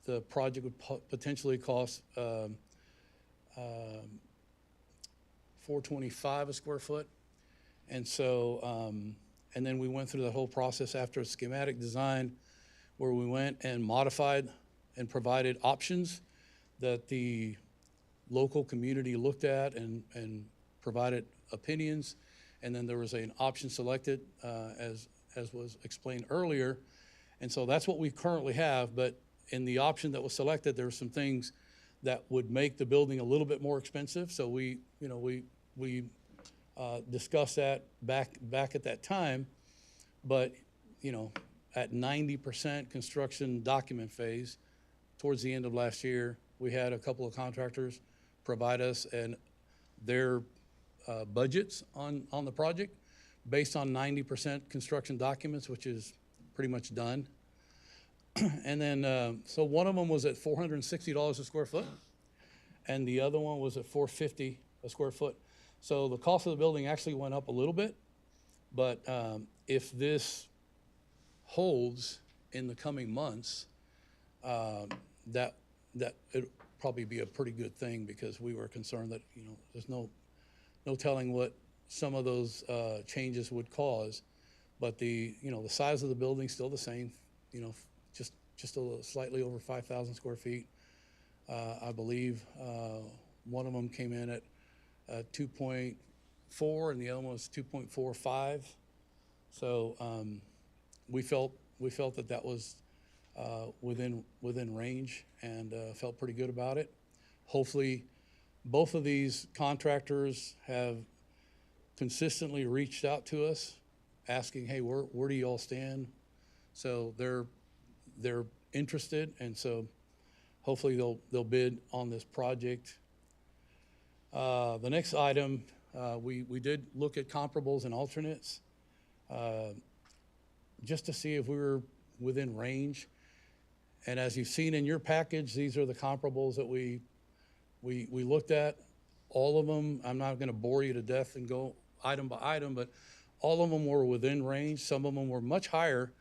the project would potentially cost $425 a square foot. And so, and then we went through the whole process after a schematic design where we went and modified and provided options that the local community looked at and provided opinions. And then there was an option selected, as was explained earlier. And so that's what we currently have, but in the option that was selected, there were some things that would make the building a little bit more expensive. So we discussed that back at that time. But, at 90% construction document phase, towards the end of last year, we had a couple of contractors provide us and their budgets on the project based on 90% construction documents, which is pretty much done. And then, so one of them was at $460 a square foot, and the other one was at $450 a square foot. So the cost of the building actually went up a little bit, but if this holds in the coming months, that it'll probably be a pretty good thing, because we were concerned that, there's no telling what some of those changes would cause. But the size of the building's still the same, just a little, slightly over 5,000 square feet. I believe one of them came in at 2.4 and the other one was 2.45. So we felt that was within range, and felt pretty good about it. Hopefully, both of these contractors have consistently reached out to us, asking, "Hey, where do you all stand?" So they're interested, and so hopefully they'll bid on this project. The next item, we did look at comparables and alternates, just to see if we were within range. And as you've seen in your package, these are the comparables that we looked at. All of them, I'm not gonna bore you to death and go item by item, but all of them were within range. Some of them were much higher,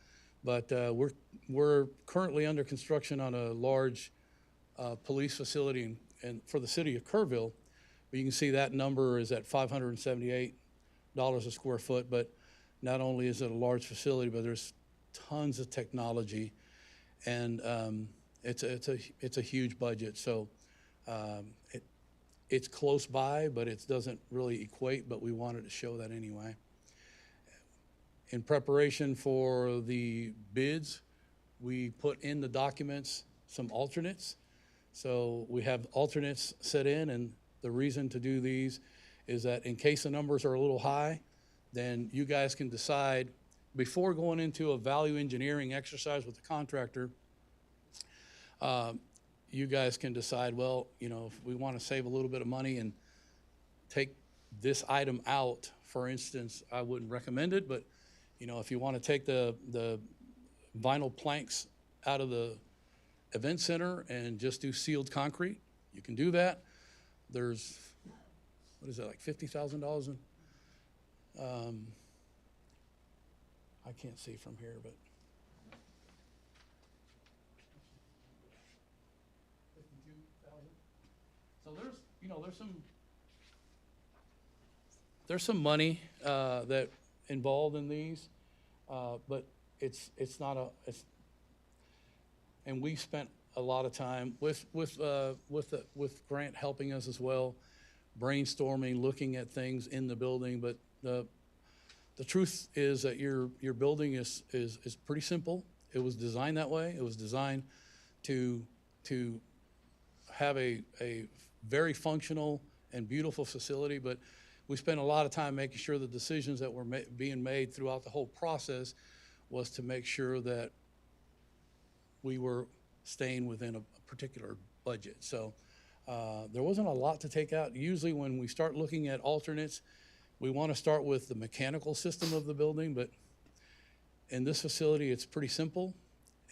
but we're currently under construction on a large police facility and for the city of Kerrville. But you can see that number is at $578 a square foot. But not only is it a large facility, but there's tons of technology, and it's a huge budget. So it's close by, but it doesn't really equate. But we wanted to show that anyway. In preparation for the bids, we put in the documents some alternates. So we have alternates set in, and the reason to do these is that in case the numbers are a little high, then you guys can decide before going into a value engineering exercise with the contractor. You guys can decide, well, if we want to save a little bit of money and take this item out, for instance, I wouldn't recommend it, but if you want to take the vinyl planks out of the event center and just do sealed concrete, you can do that. There's, what is that, like $50,000 in? I can't see from here, but. So there's some money that involved in these, but it's not and we spent a lot of time with Grant helping us as well, brainstorming, looking at things in the building. But the truth is that your building is pretty simple. It was designed that way. It was designed to have a very functional and beautiful facility, but we spent a lot of time making sure the decisions that were being made throughout the whole process was to make sure that we were staying within a particular budget. So there wasn't a lot to take out. Usually when we start looking at alternates, we want to start with the mechanical system of the building, but in this facility, it's pretty simple,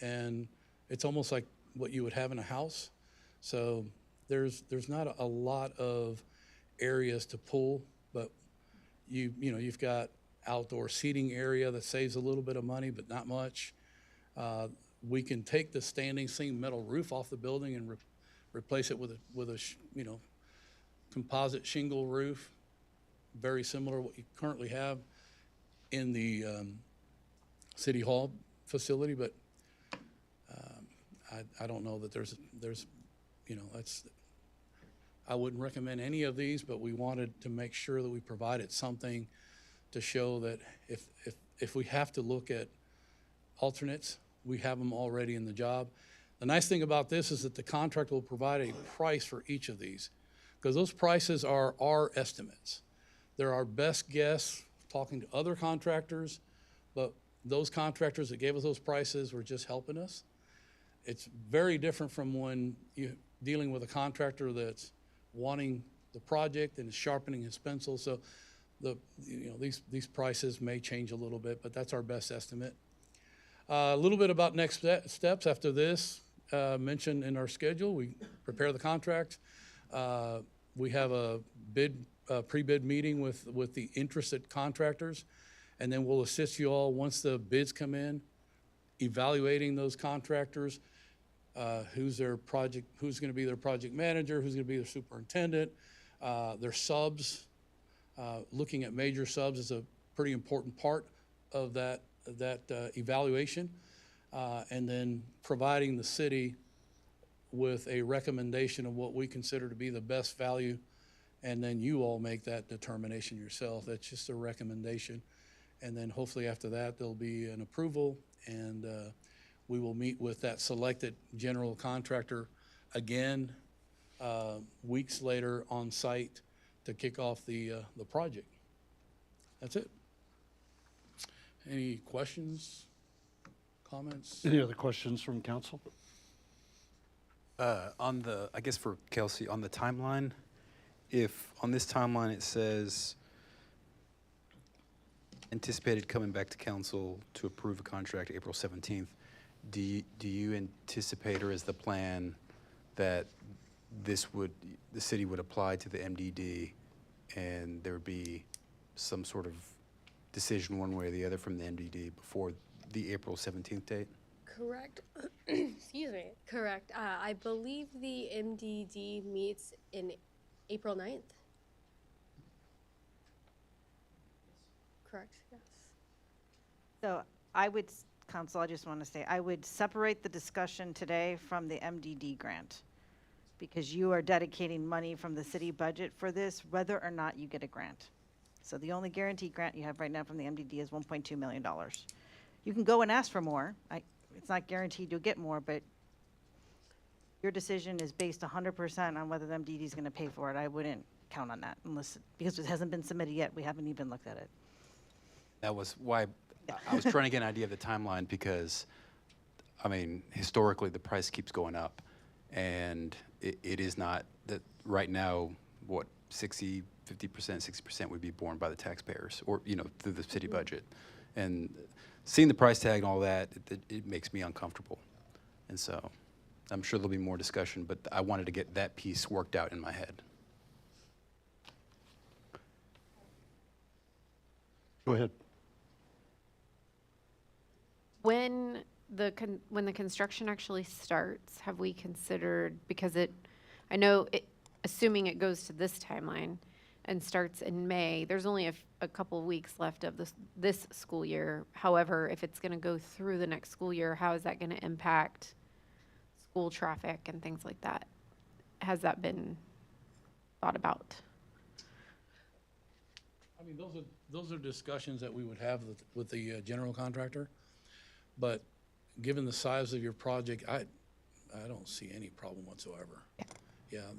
and it's almost like what you would have in a house. So there's not a lot of areas to pull, but you've got outdoor seating area that saves a little bit of money, but not much. We can take the standing seam metal roof off the building and replace it with a composite shingle roof, very similar to what you currently have in the City Hall facility, but I don't know that there's, I wouldn't recommend any of these, but we wanted to make sure that we provided something to show that if we have to look at alternates, we have them already in the job. The nice thing about this is that the contract will provide a price for each of these, because those prices are our estimates. They're our best guess, talking to other contractors, but those contractors that gave us those prices were just helping us. It's very different from when you're dealing with a contractor that's wanting the project and is sharpening his pencil. So these prices may change a little bit, but that's our best estimate. A little bit about next steps after this. Mentioned in our schedule, we prepare the contract. We have a pre-bid meeting with the interested contractors, and then we'll assist you all once the bids come in, evaluating those contractors, who's going to be their project manager, who's going to be their superintendent, their subs. Looking at major subs is a pretty important part of that evaluation, and then providing the city with a recommendation of what we consider to be the best value, and then you all make that determination yourself. That's just a recommendation. And then hopefully after that, there'll be an approval, and we will meet with that selected general contractor again weeks later on site to kick off the project. That's it. Any questions, comments? Any other questions from council? I guess for Kelsey, on the timeline, if on this timeline it says anticipated coming back to council to approve a contract April 17th, do you anticipate, or is the plan that the city would apply to the MDD and there would be some sort of decision one way or the other from the MDD before the April 17th date? Correct. Excuse me. Correct. I believe the MDD meets in April 9th. Correct, yes. So I would, Council, I just want to say, I would separate the discussion today from the MDD grant, because you are dedicating money from the city budget for this, whether or not you get a grant. So the only guaranteed grant you have right now from the MDD is $1.2 million. You can go and ask for more. It's not guaranteed you'll get more, but your decision is based 100% on whether the MDD is going to pay for it. I wouldn't count on that because it hasn't been submitted yet. We haven't even looked at it. That was why I was trying to get an idea of the timeline, because, I mean, historically, the price keeps going up. And it is not that right now, 50%, 60% would be borne by the taxpayers or, through the city budget. And seeing the price tag and all that, it makes me uncomfortable. And so I'm sure there'll be more discussion, but I wanted to get that piece worked out in my head. Go ahead. When the construction actually starts, have we considered, because I know assuming it goes to this timeline and starts in May, there's only a couple of weeks left of this school year. However, if it's going to go through the next school year, how is that going to impact school traffic and things like that? Has that been thought about? I mean, those are discussions that we would have with the general contractor. But given the size of your project, I don't see any problem whatsoever. Yeah,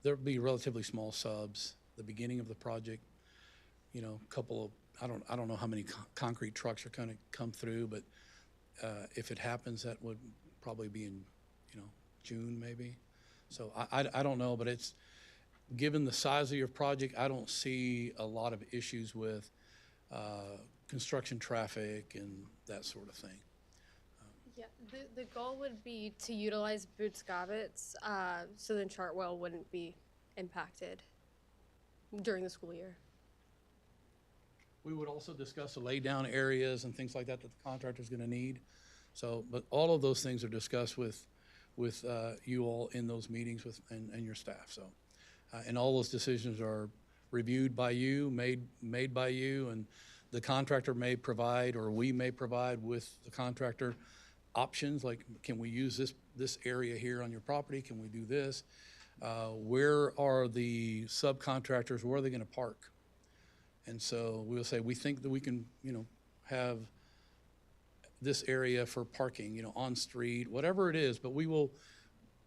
there'll be relatively small subs. The beginning of the project, couple of, I don't know how many concrete trucks are going to come through, but if it happens, that would probably be in, June maybe. So I don't know, but given the size of your project, I don't see a lot of issues with construction traffic and that sort of thing. Yeah, the goal would be to utilize Boots Gobbets, so then Chartwell wouldn't be impacted during the school year. We would also discuss the laydown areas and things like that that the contractor's gonna need. So, but all of those things are discussed with you all in those meetings and your staff, so. And all those decisions are reviewed by you, made by you, and the contractor may provide, or we may provide with the contractor options, like, can we use this area here on your property? Can we do this? Where are the subcontractors, where are they gonna park? And so we'll say, we think that we can, have this area for parking, on street, whatever it is, but we will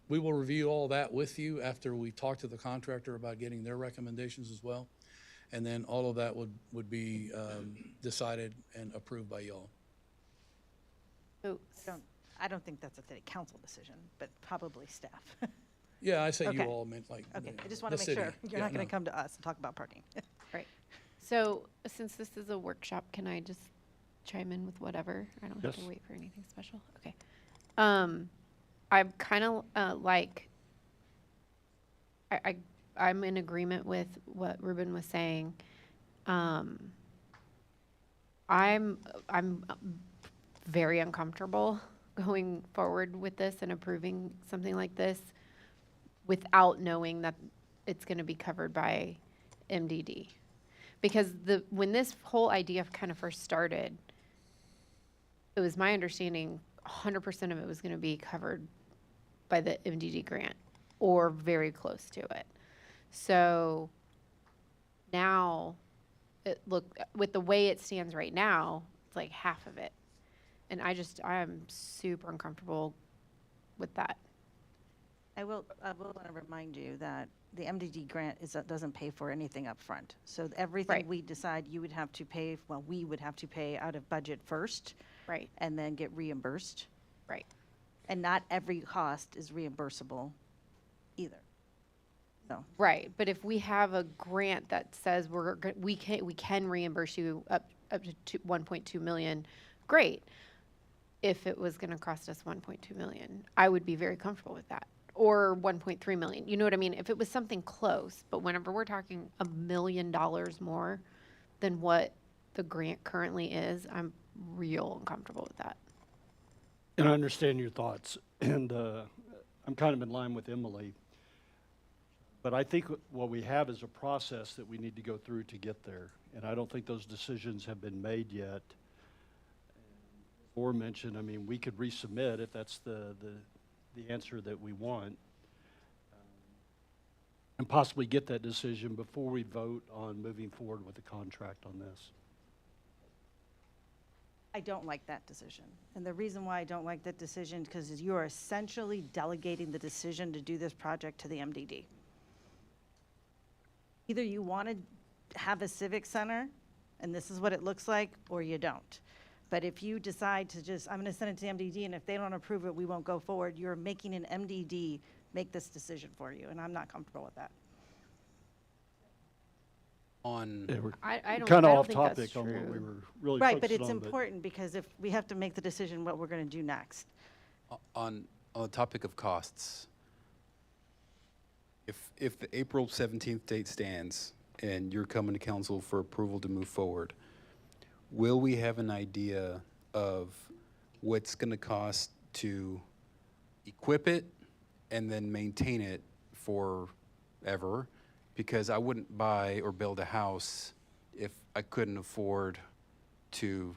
review all that with you after we talk to the contractor about getting their recommendations as well. And then all of that would be decided and approved by y'all. So, I don't think that's a city council decision, but probably staff. Yeah, I say you Okay. all meant like. Okay, I just the want to make city. sure you're Yeah, not going no. to come to us and talk about parking. right. So since this is a workshop, can I just chime in with whatever? I don't have to Yes. wait for anything special. Okay. I'm kind of like, I'm in agreement with what Ruben was saying. I'm very uncomfortable going forward with this and approving something like this without knowing that it's going to be covered by MDD. Because when this whole idea kind of first started, it was my understanding 100% of it was going to be covered by the MDD grant or very close to it. So now, with the way it stands right now, it's like half of it. And I am super uncomfortable with that. I will want to remind you that the MDD grant doesn't pay for anything up front. So everything Right. we decide, you would have to pay, well, we would have to pay out of budget first Right, and then get reimbursed. right. And not every cost is reimbursable either. So, Right, but if we have a grant that says we can reimburse you up to 1.2 million, great. If it was gonna cost us 1.2 million, I would be very comfortable with that. Or 1.3 million, you know what I mean? If it was something close, but whenever we're talking $1 million more than what the grant currently is, I'm real uncomfortable with that. And I understand your thoughts, and I'm kind of in line with Emily. But I think what we have is a process that we need to go through to get there, and I don't think those decisions have been made yet. Or mentioned, I mean, we could resubmit if that's the answer that we want, and possibly get that decision before we vote on moving forward with the contract on this. I don't like that decision. And the reason why I don't like that decision, because you are essentially delegating the decision to do this project to the MDD. Either you want to have a civic center, and this is what it looks like, or you don't. But if you decide to I'm going to send it to MDD, and if they don't approve it, we won't go forward, you're making an MDD make this decision for you, and I'm not comfortable with that. On, I don't Kind of off think that's topic on what we true. were really Right, but focusing it's on, important, because if we have to make the decision what we're going to do next. on the topic of costs, if the April 17th date stands and you're coming to council for approval to move forward, will we have an idea of what's going to cost to equip it and then maintain it forever? Because I wouldn't buy or build a house if I couldn't afford to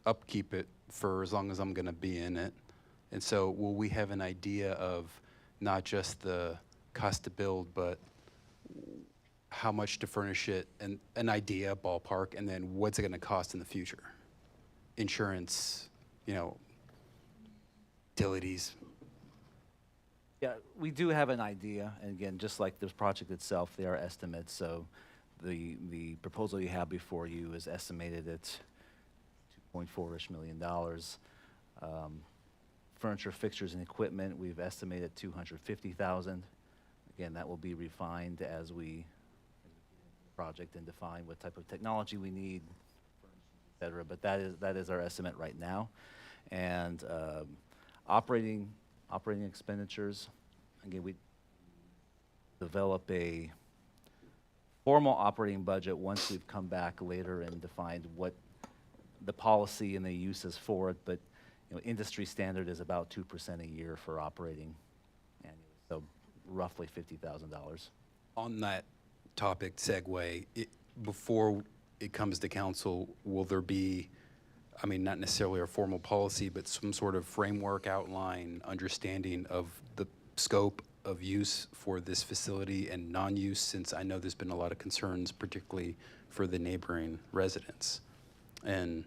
upkeep it for as long as I'm going to be in it. And so will we have an idea of not just the cost to build, but how much to furnish it, and an idea, ballpark, and then what's it going to cost in the future? Insurance, utilities. Yeah, we do have an idea, and again, just like this project itself, they are estimates, so the proposal you have before you is estimated at $2.4-ish million. Furniture, fixtures, and equipment, we've estimated $250,000. Again, that will be refined as we project and define what type of technology we need, et cetera, but that is our estimate right now. And operating expenditures, again, we develop a formal operating budget once we've come back later and defined what the policy and the uses for it, but, industry standard is about 2% a year for operating annually, so roughly $50,000. On that topic segue, before it comes to council, will there be, not necessarily a formal policy, but some sort of framework outline, understanding of the scope of use for this facility and non-use, since I know there's been a lot of concerns, particularly for the neighboring residents? And,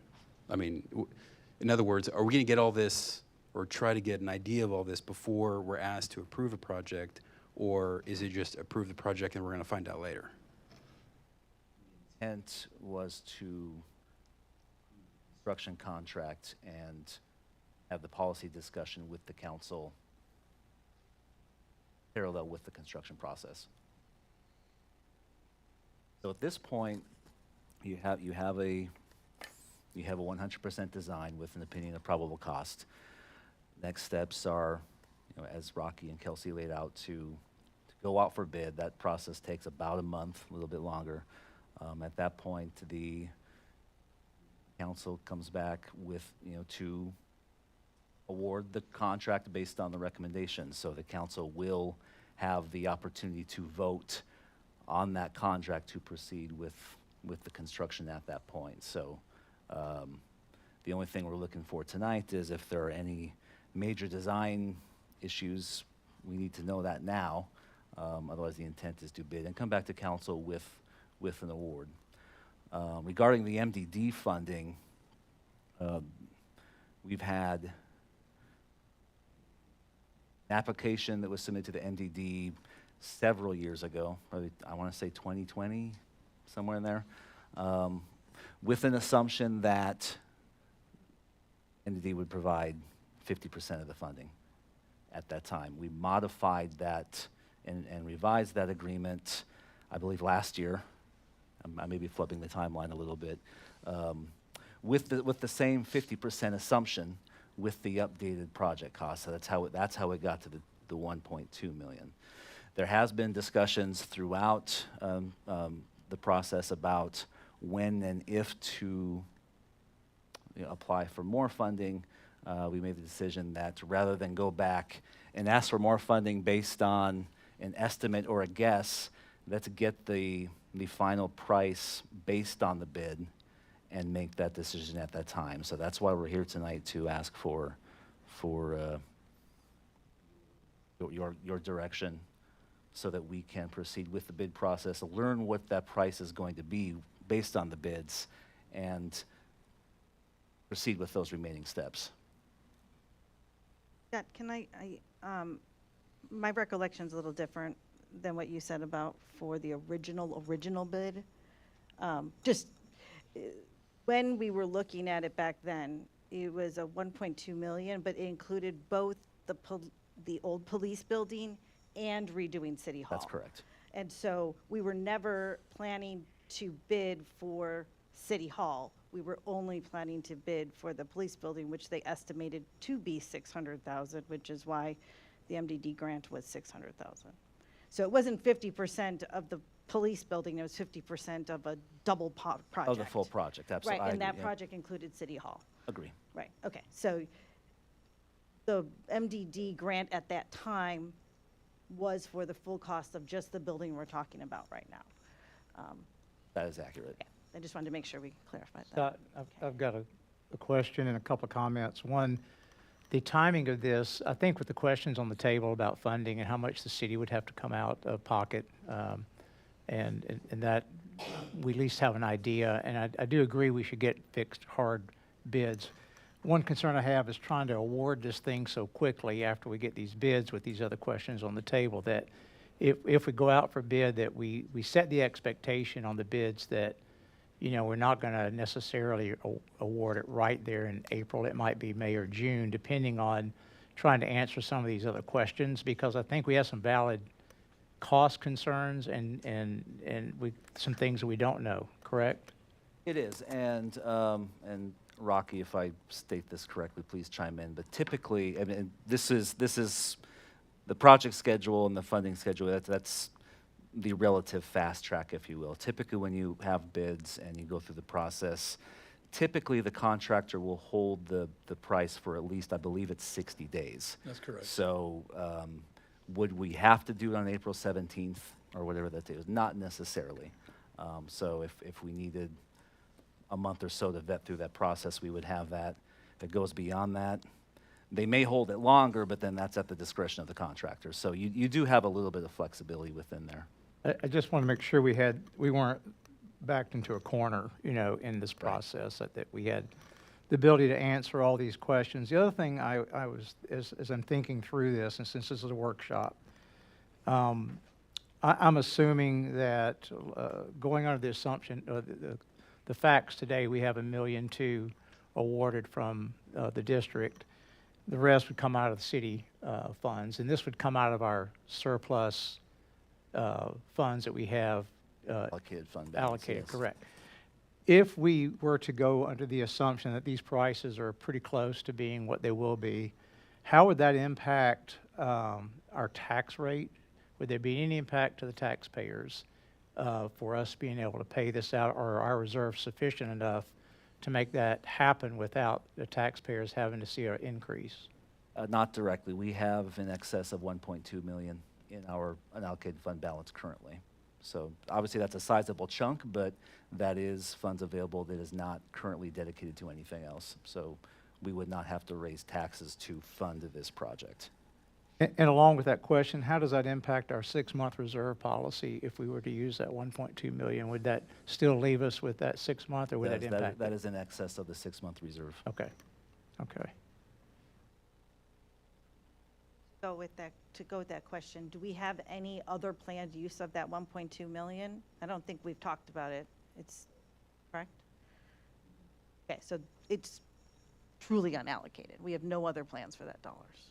in other words, are we going to get all this or try to get an idea of all this before we're asked to approve a project, or is it just approve the project and we're going to find out later? Intent was to construction contract and have the policy discussion with the council parallel with the construction process. So at this point, you have a 100% design with an opinion of probable cost. Next steps are, as Rocky and Kelsey laid out, to go out for bid. That process takes about a month, a little bit longer. At that point, the council comes back with, to award the contract based on the recommendations. So the council will have the opportunity to vote on that contract to proceed with the construction at that point. So the only thing we're looking for tonight is if there are any major design issues, we need to know that now. Otherwise, the intent is to bid and come back to council with an award. Regarding the MDD funding, we've had an application that was submitted to the MDD several years ago, probably, I want to say 2020, somewhere in there, with an assumption that MDD would provide 50% of the funding at that time. We modified that and revised that agreement, I believe, last year. I may be flipping the timeline a little bit, with the same 50% assumption with the updated project cost. So that's how it got to the 1.2 million. There has been discussions throughout the process about when and if to apply for more funding. We made the decision that rather than go back and ask for more funding based on an estimate or a guess, let's get the final price based on the bid and make that decision at that time. So that's why we're here tonight, to ask for your direction so that we can proceed with the bid process, learn what that price is going to be based on the bids, and proceed with those remaining steps. Scott, can my recollection's a little different than what you said about for the original bid. When we were looking at it back then, it was a 1.2 million, but it included both the old police building and redoing City Hall. That's correct. And so we were never planning to bid for City Hall. We were only planning to bid for the police building, which they estimated to be 600,000, which is why the MDD grant was 600,000. So it wasn't 50% of the police building, it was 50% of a double project. Of the full project, absolutely. Right, and that project included City Hall. Agree. Right, okay. So the MDD grant at that time was for the full cost of just the building we're talking about right now. That is accurate. Yeah, I just wanted to make sure we clarified that. Scott, I've got a question and a couple of comments. One, the timing of this, I think with the questions on the table about funding and how much the city would have to come out of pocket, and that we at least have an idea, and I do agree we should get fixed hard bids. One concern I have is trying to award this thing so quickly after we get these bids with these other questions on the table, that if we go out for bid, that we set the expectation on the bids that, we're not going to necessarily award it right there in April. It might be May or June, depending on trying to answer some of these other questions, because I think we have some valid cost concerns and some things that we don't know, correct? It is, and Rocky, if I state this correctly, please chime in. But typically, this is the project schedule and the funding schedule. That's the relative fast track, if you will. Typically, when you have bids and you go through the process, typically the contractor will hold the price for at least, I believe it's 60 days. That's correct. So would we have to do it on April 17th or whatever that day is? Not necessarily. So if we needed a month or so to vet through that process, we would have that. If it goes beyond that, they may hold it longer, but then that's at the discretion of the contractor. So you do have a little bit of flexibility within there. I just want to make sure we weren't backed into a corner, in this process, that we had the ability to answer all these questions. The other thing I was, as I'm thinking through this, and since this is a workshop, I'm assuming that going under the assumption, the facts today, we have $1.2 million awarded from the district. The rest would come out of the city funds, and this would come out of our surplus funds that we have Allocated fund balance. allocated, yes. correct. If we were to go under the assumption that these prices are pretty close to being what they will be, how would that impact our tax rate? Would there be any impact to the taxpayers for us being able to pay this out, or are our reserves sufficient enough to make that happen without the taxpayers having to see an increase? Not directly. We have in excess of 1.2 million in our unallocated fund balance currently. So obviously that's a sizable chunk, but that is funds available that is not currently dedicated to anything else. So we would not have to raise taxes to fund this project. And along with that question, how does that impact our 6-month reserve policy if we were to use that 1.2 million? Would that still leave us with that 6-month, or would that impact? That is in excess of the 6-month reserve. Okay, okay. To go with that question, do we have any other planned use of that 1.2 million? I don't think we've talked about it. It's correct? Okay, so it's truly unallocated. We have no other plans for that dollars.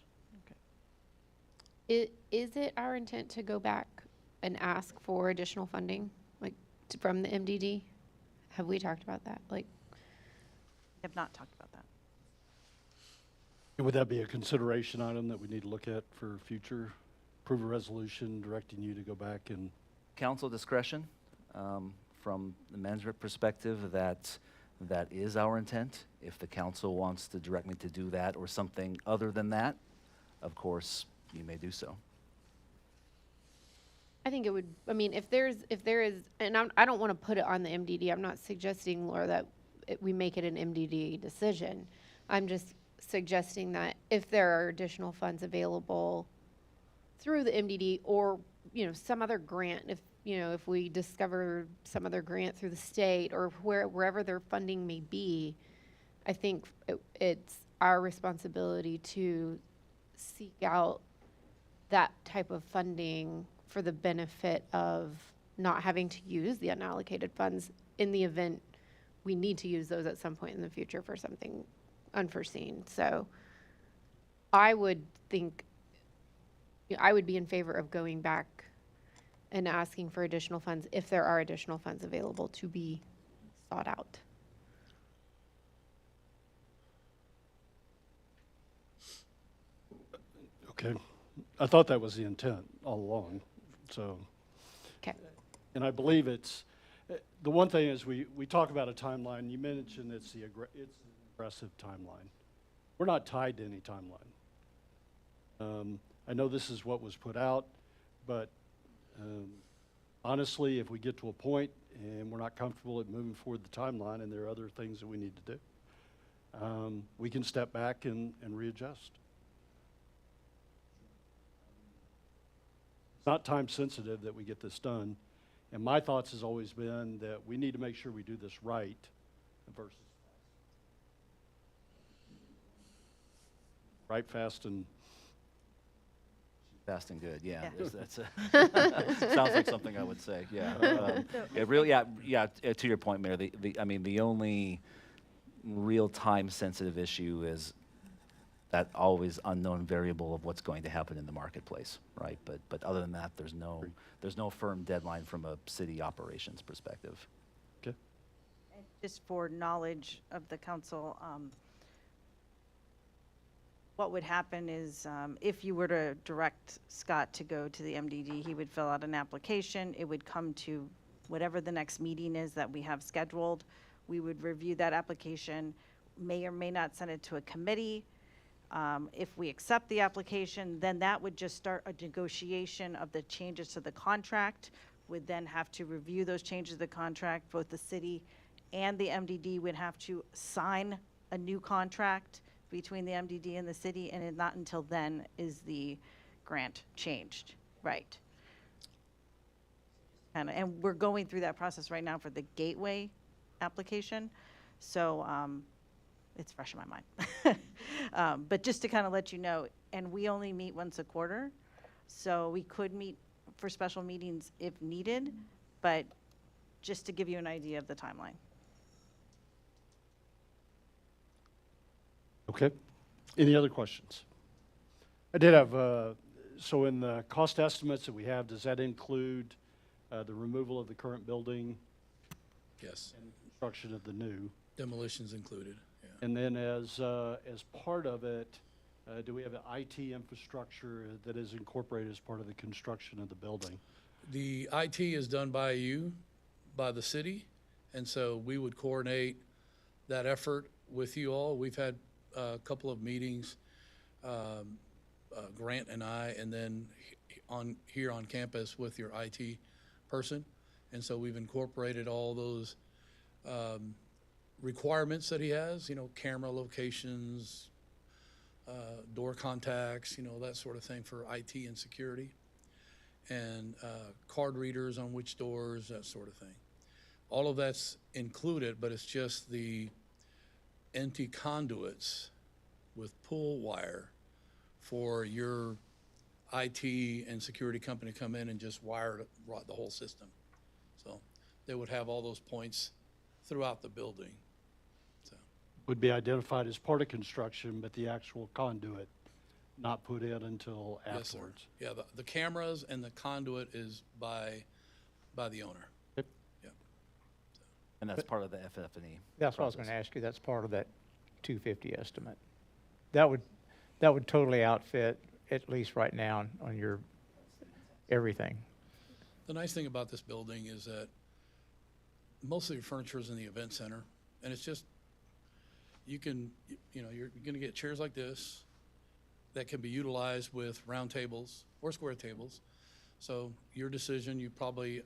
Is it our intent to go back and ask for additional funding, from the MDD? Have we talked about that? Have not talked about that. Would that be a consideration item that we need to look at for future? Approve a resolution directing you to go back and Council discretion, from the management perspective, that is our intent. If the council wants to direct me to do that or something other than that, of course, you may do so. I think it would, if there is, and I don't want to put it on the MDD. I'm not suggesting, Laura, that we make it an MDD decision. I'm just suggesting that if there are additional funds available through the MDD or, some other grant, if we discover some other grant through the state or wherever their funding may be, I think it's our responsibility to seek out that type of funding for the benefit of not having to use the unallocated funds in the event we need to use those at some point in the future for something unforeseen. So I would think, I would be in favor of going back and asking for additional funds if there are additional funds available to be sought out. okay. I thought that was the intent all along, so. Okay. And I believe it's, the one thing is we talk about a timeline. You mentioned it's an aggressive timeline. We're not tied to any timeline. I know this is what was put out, but honestly, if we get to a point and we're not comfortable at moving forward the timeline and there are other things that we need to do, we can step back and readjust. It's not time sensitive that we get this done. And my thoughts has always been that we need to make sure we do this right versus right, fast, and Fast and good, yeah. Yeah. That's sounds like something I would say, yeah. To your point, Mayor, the only real time-sensitive issue is that always unknown variable of what's going to happen in the marketplace, right? But other than that, there's no firm deadline from a city operations perspective. okay. And just for knowledge of the council, what would happen is, if you were to direct Scott to go to the MDD, he would fill out an application. It would come to whatever the next meeting is that we have scheduled. We would review that application, may or may not send it to a committee. If we accept the application, then that would just start a negotiation of the changes to the contract. Would then have to review those changes to the contract. Both the city and the MDD would have to sign a new contract between the MDD and the city, and not until then is the grant changed, right? And we're going through that process right now for the Gateway application, so it's fresh in my mind. But just to kind of let you know, and we only meet once a quarter, so we could meet for special meetings if needed, but just to give you an idea of the timeline. Okay. Any other questions? I did have, so in the cost estimates that we have, does that include the removal of the current building Yes, and construction of the new? demolitions included, yeah. And then as part of it, do we have an IT infrastructure that is incorporated as part of the construction of the building? The IT is done by you, by the city, and so we would coordinate that effort with you all. We've had a couple of meetings, Grant and I, and then here on campus with your IT person. And so we've incorporated all those requirements that he has, camera locations, door contacts, that sort of thing for IT and security, and card readers on which doors, that sort of thing. All of that's included, but it's just the empty conduits with pull wire for your IT and security company to come in and just wire the whole system. So they would have all those points throughout the building. So Would be identified as part of construction, but the actual conduit not put in until yes, sir. afterwards? Yeah, the cameras and the conduit is by the owner. Yep. Yeah. And that's part of the FF&E. That's what I was process. going to ask you. That's part of that 250 estimate. That would totally outfit, at least right now, on your everything. The nice thing about this building is that most of your furniture is in the event center, and it's just, you're going to get chairs like this that can be utilized with round tables or square tables. So your decision,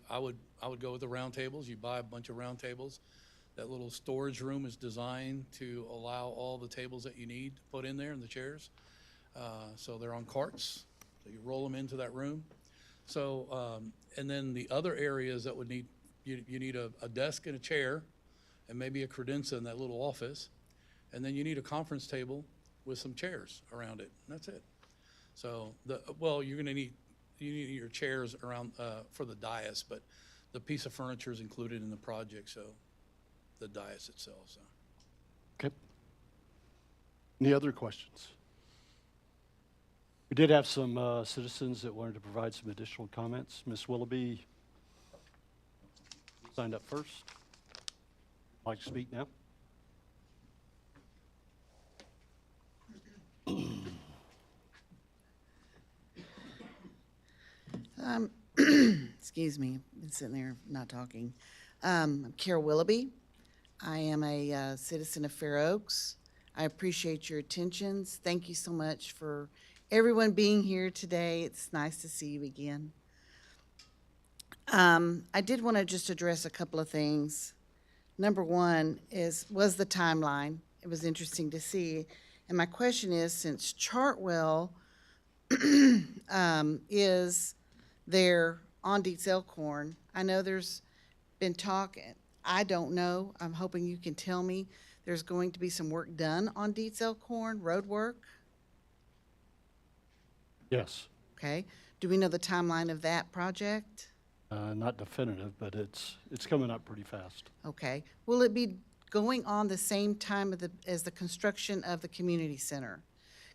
I would go with the round tables. You buy a bunch of round tables. That little storage room is designed to allow all the tables that you need to put in there and the chairs. So they're on carts, so you roll them into that room. So, and then the other areas that would need, you need a desk and a chair and maybe a credenza in that little office. And then you need a conference table with some chairs around it, and that's it. So you're gonna need, you need your chairs around, for the dais, but the piece of furniture is included in the project, so the dais itself, so. Okay. Any other questions? We did have some citizens that wanted to provide some additional comments. Ms. Willoughby signed up first. Like to speak now? Excuse me, been sitting there not talking. I'm Carol Willoughby. I am a citizen of Fair Oaks. I appreciate your attentions. Thank you so much for everyone being here today. It's nice to see you again. I did want to just address a couple of things. Number one was the timeline. It was interesting to see. And my question is, since Chartwell is there on Dietz Elkhorn, I know there's been talk, I don't know, I'm hoping you can tell me, there's going to be some work done on Dietz Elkhorn, road work, Yes. okay? Do we know the timeline of that project? Not definitive, but it's coming up pretty fast. Okay. Will it be going on the same time as the construction of the community center?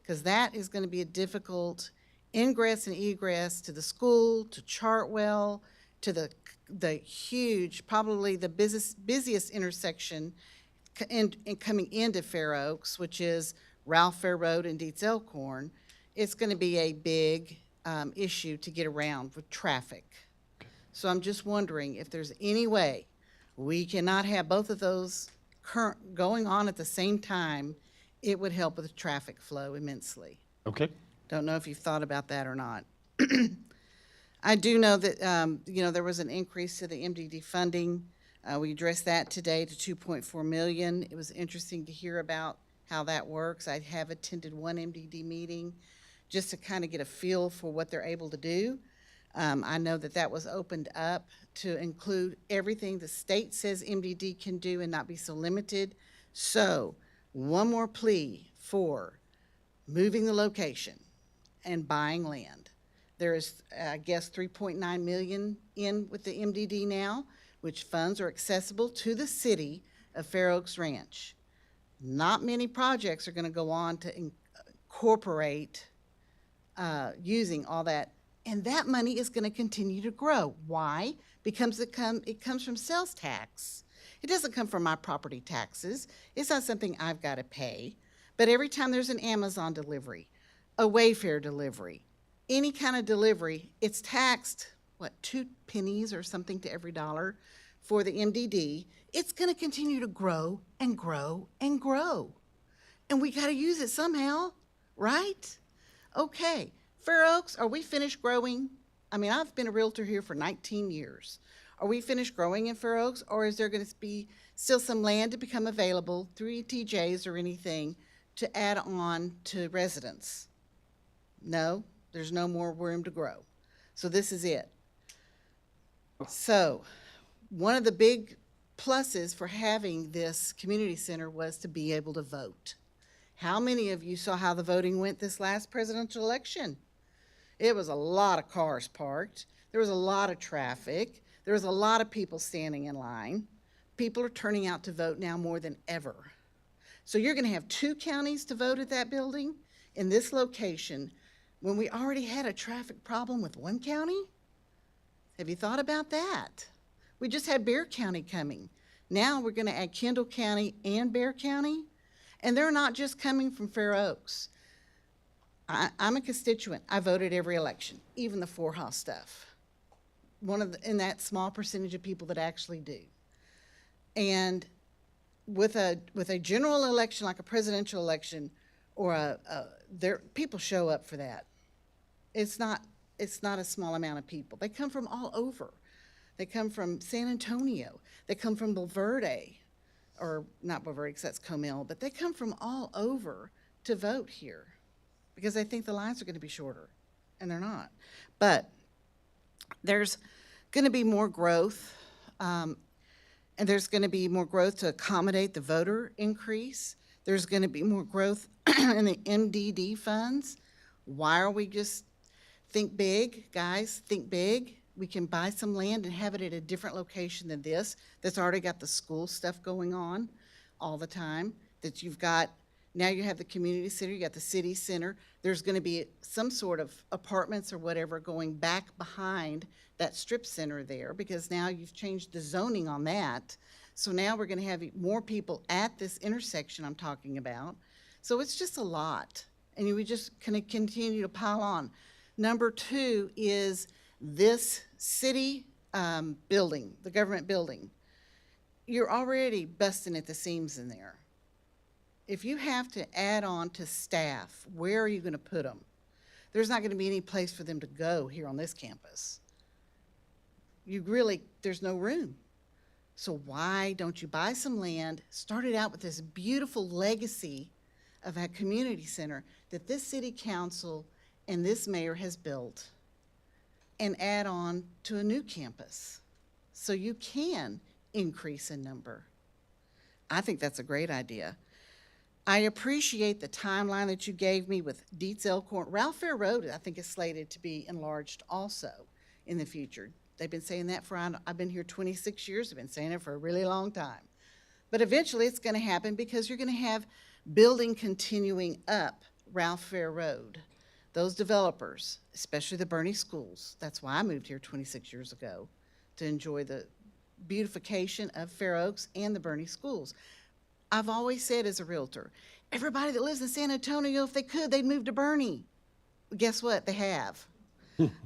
Because that is going to be a difficult ingress and egress to the school, to Chartwell, to the huge, probably the busiest intersection in coming into Fair Oaks, which is Ralph Fair Road and Dietz Elkhorn, it's going to be a big issue to get around with traffic. So I'm just wondering if there's any way we cannot have both of those current going on at the same time. It would help with the traffic flow immensely. Okay. Don't know if you've thought about that or not. I do know that, there was an increase to the MDD funding. We addressed that today to 2.4 million. It was interesting to hear about how that works. I have attended one MDD meeting just to kind of get a feel for what they're able to do. I know that that was opened up to include everything the state says MDD can do and not be so limited. So, one more plea for moving the location and buying land. There is, I guess, 3.9 million in with the MDD now, which funds are accessible to the city of Fair Oaks Ranch. Not many projects are going to go on to incorporate using all that, and that money is going to continue to grow. Why? Because it comes from sales tax. It doesn't come from my property taxes. It's not something I've got to pay. But every time there's an Amazon delivery, a Wayfair delivery, any kind of delivery, it's taxed, 2 pennies or something to every dollar for the MDD. It's going to continue to grow and grow and grow. And we got to use it somehow, right? Okay, Fair Oaks, are we finished growing? I mean, I've been a realtor here for 19 years. Are we finished growing in Fair Oaks, or is there going to be still some land to become available through ETJs or anything to add on to residents? No, there's no more room to grow. So this is it. So one of the big pluses for having this community center was to be able to vote. How many of you saw how the voting went this last presidential election? It was a lot of cars parked. There was a lot of traffic. There was a lot of people standing in line. People are turning out to vote now more than ever. So you're going to have 2 counties to vote at that building in this location when we already had a traffic problem with 1 county? Have you thought about that? We just had Bexar County coming. Now we're going to add Kendall County and Bexar County. And they're not just coming from Fair Oaks. I'm a constituent. I voted every election, even the Four-House stuff. In that small percentage of people that actually do. And with a general election, like a presidential election, or people show up for that. It's not a small amount of people. They come from all over. They come from San Antonio. They come from Bulverde, or not Bulverde because that's Comel, but they come from all over to vote here because they think the lines are going to be shorter, and they're not. But there's going to be more growth, and there's going to be more growth to accommodate the voter increase. There's going to be more growth in the MDD funds. Why are we just think big, guys? Think big. We can buy some land and have it at a different location than this that's already got the school stuff going on all the time, that you've got. Now you have the community center, you got the city center. There's going to be some sort of apartments or whatever going back behind that strip center there because now you've changed the zoning on that. So now we're going to have more people at this intersection I'm talking about. So it's just a lot. And we just kind of continue to pile on. Number 2 is this city building, the government building. You're already busting at the seams in there. If you have to add on to staff, where are you going to put them? There's not going to be any place for them to go here on this campus. There's no room. So why don't you buy some land, start it out with this beautiful legacy of a community center that this city council and this mayor has built, and add on to a new campus so you can increase in number. I think that's a great idea. I appreciate the timeline that you gave me with Dietz Elkhorn. Ralph Fair Road, I think, is slated to be enlarged also in the future. They've been saying that I've been here 26 years. They've been saying it for a really long time. But eventually it's going to happen because you're going to have building continuing up Ralph Fair Road. Those developers, especially the Bernie schools, that's why I moved here 26 years ago, to enjoy the beautification of Fair Oaks and the Bernie schools. I've always said as a realtor, everybody that lives in San Antonio, if they could, they'd move to Bernie. Guess what? They have.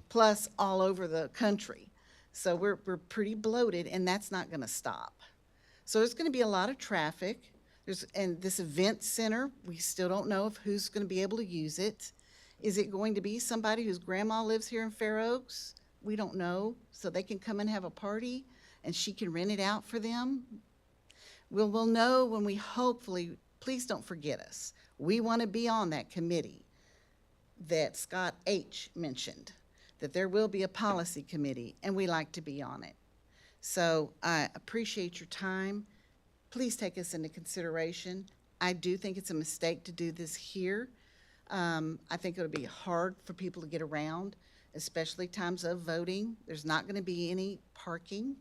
Plus all over the country. So we're pretty bloated, and that's not going to stop. So there's going to be a lot of traffic. And this event center, we still don't know if who's going to be able to use it. Is it going to be somebody whose grandma lives here in Fair Oaks? We don't know. So they can come and have a party, and she can rent it out for them. We'll know when we hopefully, please don't forget us. We want to be on that committee that Scott H. mentioned, that there will be a policy committee, and we like to be on it. So I appreciate your time. Please take us into consideration. I do think it's a mistake to do this here. I think it'll be hard for people to get around, especially times of voting. There's not going to be any parking.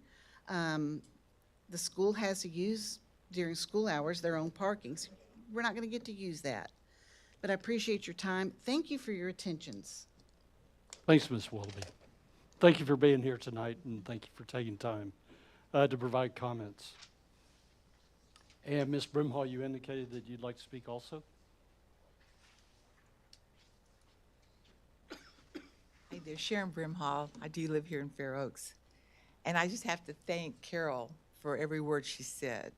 The school has to use, during school hours, their own parkings. We're not going to get to use that. But I appreciate your time. Thank you for your attentions. Thanks, Ms. Willoughby. Thank you for being here tonight, and thank you for taking time to provide comments. And Ms. Brimhall, you indicated that you'd like to speak also? Hey there, Sharon Brimhall. I do live here in Fair Oaks. And I just have to thank Carol for every word she said,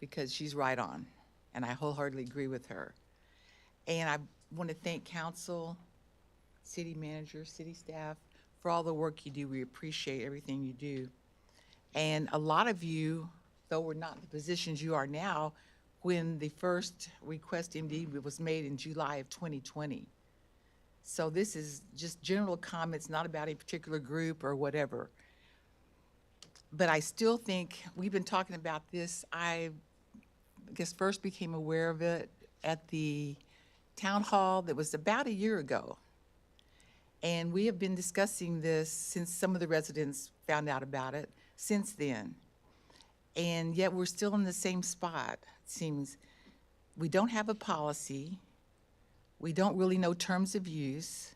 because she's right on, and I wholeheartedly agree with her. And I want to thank council, city manager, city staff, for all the work you do. We appreciate everything you do. And a lot of you, though we're not in the positions you are now, when the first request MD was made in July of 2020. So this is just general comments, not about a particular group or whatever. But I still think, we've been talking about this, I guess first became aware of it at the town hall that was about a year ago. And we have been discussing this since some of the residents found out about it since then. And yet we're still in the same spot, it seems. We don't have a policy. We don't really know terms of use.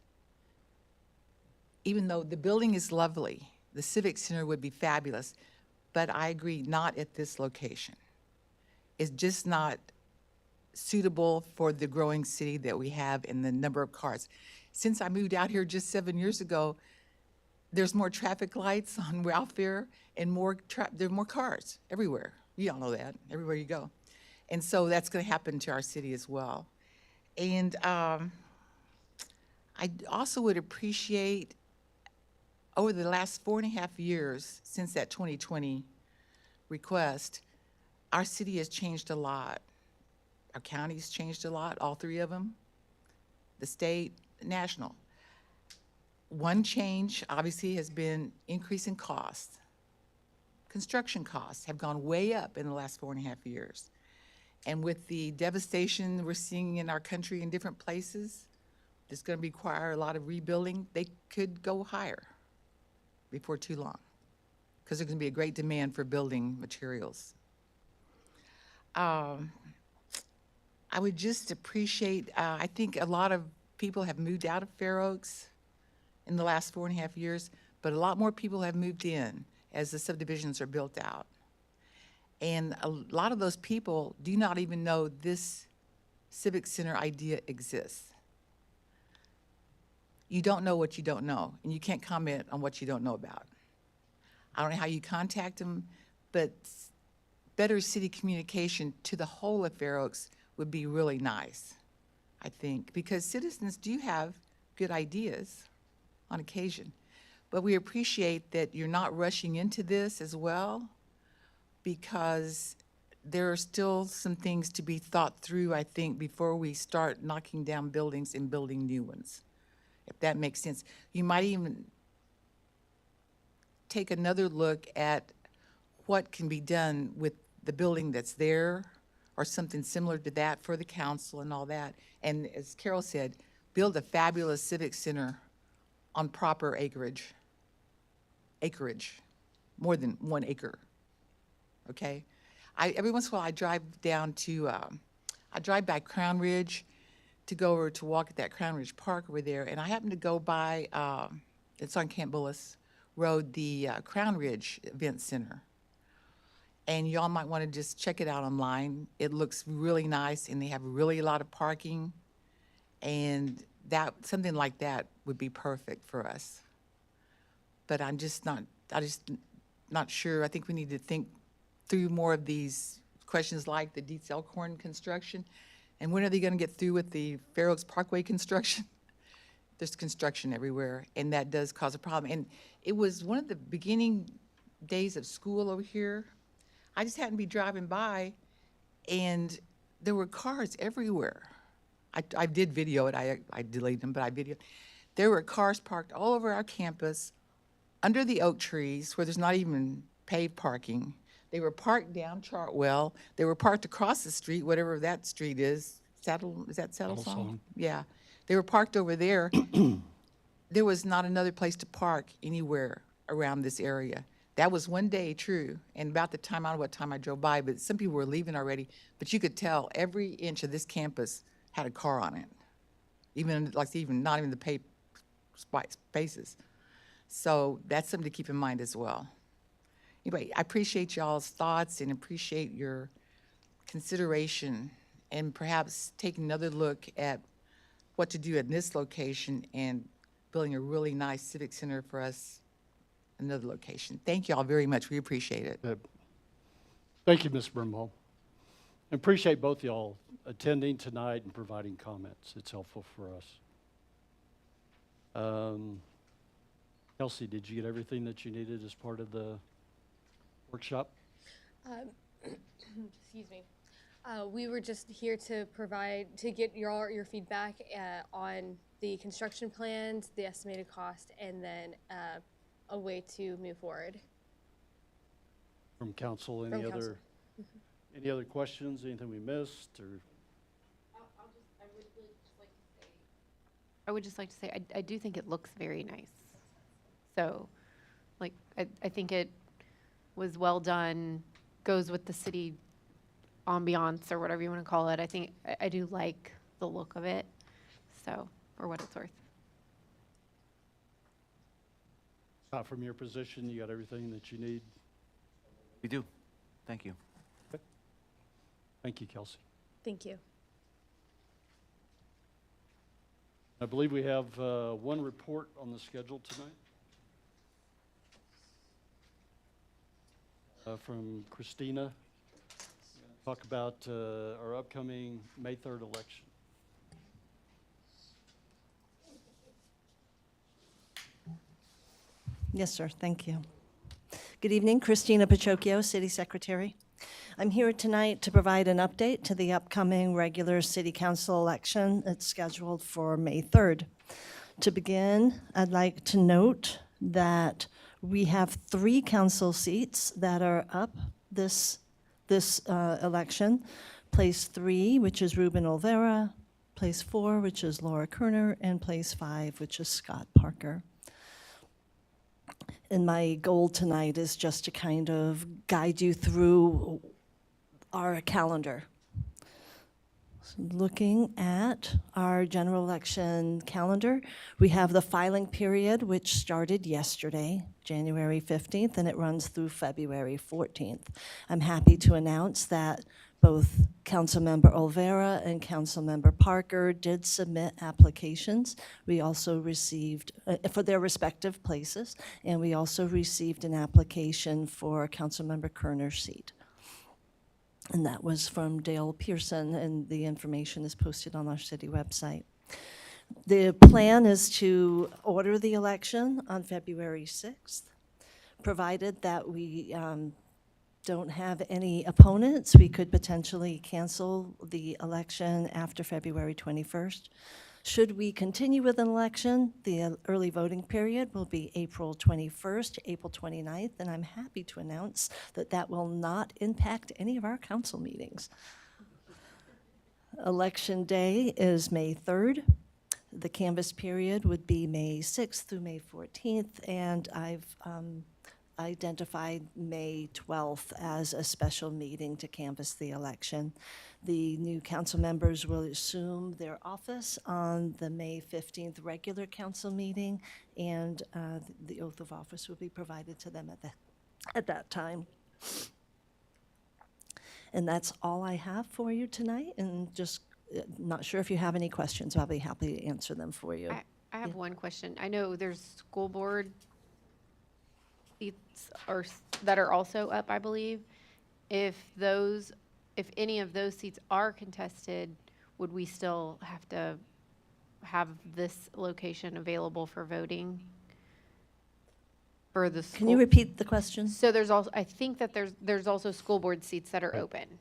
Even though the building is lovely, the Civic Center would be fabulous, but I agree, not at this location. It's just not suitable for the growing city that we have and the number of cars. Since I moved out here just 7 years ago, there's more traffic lights on welfare and there are more cars everywhere. You all know that, everywhere you go. And so that's going to happen to our city as well. And I also would appreciate, over the last 4.5 years since that 2020 request, our city has changed a lot. Our county's changed a lot, all three of them, the state, national. One change, obviously, has been increase in costs. Construction costs have gone way up in the last 4.5 years. And with the devastation we're seeing in our country in different places, it's going to require a lot of rebuilding. They could go higher before too long, because there's going to be a great demand for building materials. I would just appreciate, I think a lot of people have moved out of Fair Oaks in the last 4.5 years, but a lot more people have moved in as the subdivisions are built out. And a lot of those people do not even know this Civic Center idea exists. You don't know what you don't know, and you can't comment on what you don't know about. I don't know how you contact them, but better city communication to the whole of Fair Oaks would be really nice, I think, because citizens do have good ideas on occasion. But we appreciate that you're not rushing into this as well, because there are still some things to be thought through, I think, before we start knocking down buildings and building new ones, if that makes sense. You might even take another look at what can be done with the building that's there, or something similar to that for the council and all that. And as Carol said, build a fabulous civic center on proper acreage, more than 1 acre, okay? Every once in a while I drive down to, I drive by Crown Ridge to go over to walk at that Crown Ridge Park over there, and I happen to go by, it's on Camp Bullis Road, the Crown Ridge Event Center. and y'all might want to just check it out online. It looks really nice, and they have really a lot of parking, and that, something like that would be perfect for us. But I'm just not sure. I think we need to think through more of these questions like the Dietz Elkhorn construction, and when are they going to get through with the Fair Oaks Parkway construction? There's construction everywhere, and that does cause a problem. And it was one of the beginning days of school over here. I just happened to be driving by, and there were cars everywhere. I did video it. I deleted them, but I videoed. There were cars parked all over our campus, under the oak trees, where there's not even paved parking. They were parked down Chartwell. They were parked across the street, whatever that street is. Is that Saddle Song? Yeah. They were parked over there. There was not another place to park anywhere around this area. That was one day, true, and about the time, I don't know what time I drove by, but some people were leaving already, but you could tell every inch of this campus had a car on it, even not even the paved spaces. So that's something to keep in mind as well. Anyway, I appreciate y'all's thoughts and appreciate your consideration, and perhaps take another look at what to do at this location and building a really nice civic center for us, another location. Thank you all very much. We appreciate it. Thank you, Ms. Brimhall. I appreciate both y'all attending tonight and providing comments. It's helpful for us. Kelsey, did you get everything that you needed as part of the workshop? Excuse me. We were just here to get your feedback on the construction plans, the estimated cost, and then a way to move forward. From council, From council. Any other questions, anything we missed, or? I would just like to say, I do think it looks very nice. So, like, I think it was well done, goes with the city ambiance or whatever you want to call it. I do like the look of it, so, for what it's worth. From your position, you got everything that you need? We do. Thank you. Okay. Thank you, Kelsey. Thank you. I believe we have one report on the schedule tonight. From Christina. Talk about our upcoming May 3rd election. Yes, sir. Thank you. Good evening, Christina Pachocchio, City Secretary. I'm here tonight to provide an update to the upcoming regular City Council election. It's scheduled for May 3rd. To begin, I'd like to note that we have 3 council seats that are up this election. Place 3, which is Ruben Olvera, place 4, which is Laura Kerner, and place 5, which is Scott Parker. And my goal tonight is just to kind of guide you through our calendar. So looking at our general election calendar, we have the filing period, which started yesterday, January 15th, and it runs through February 14th. I'm happy to announce that both Councilmember Olvera and Councilmember Parker did submit applications. We also received, for their respective places, and we also received an application for Councilmember Kerner's seat. And that was from Dale Pearson, and the information is posted on our city website. The plan is to order the election on February 6th, provided that we don't have any opponents. We could potentially cancel the election after February 21st. Should we continue with an election, the early voting period will be April 21st to April 29th, and I'm happy to announce that that will not impact any of our council meetings. Election day is May 3rd. The canvass period would be May 6th through May 14th, and I've identified May 12th as a special meeting to canvass the election. The new council members will assume their office on the May 15th regular council meeting, and the oath of office will be provided to them at that time. And that's all I have for you tonight, and just not sure if you have any questions. I'll be happy to answer them for you. I have one question. I know there's school board seats that are also up, I believe. If any of those seats are contested, would we still have to have this location available for voting? For the school? Can you repeat the question? So there's also, I think that there's also school board seats that are open.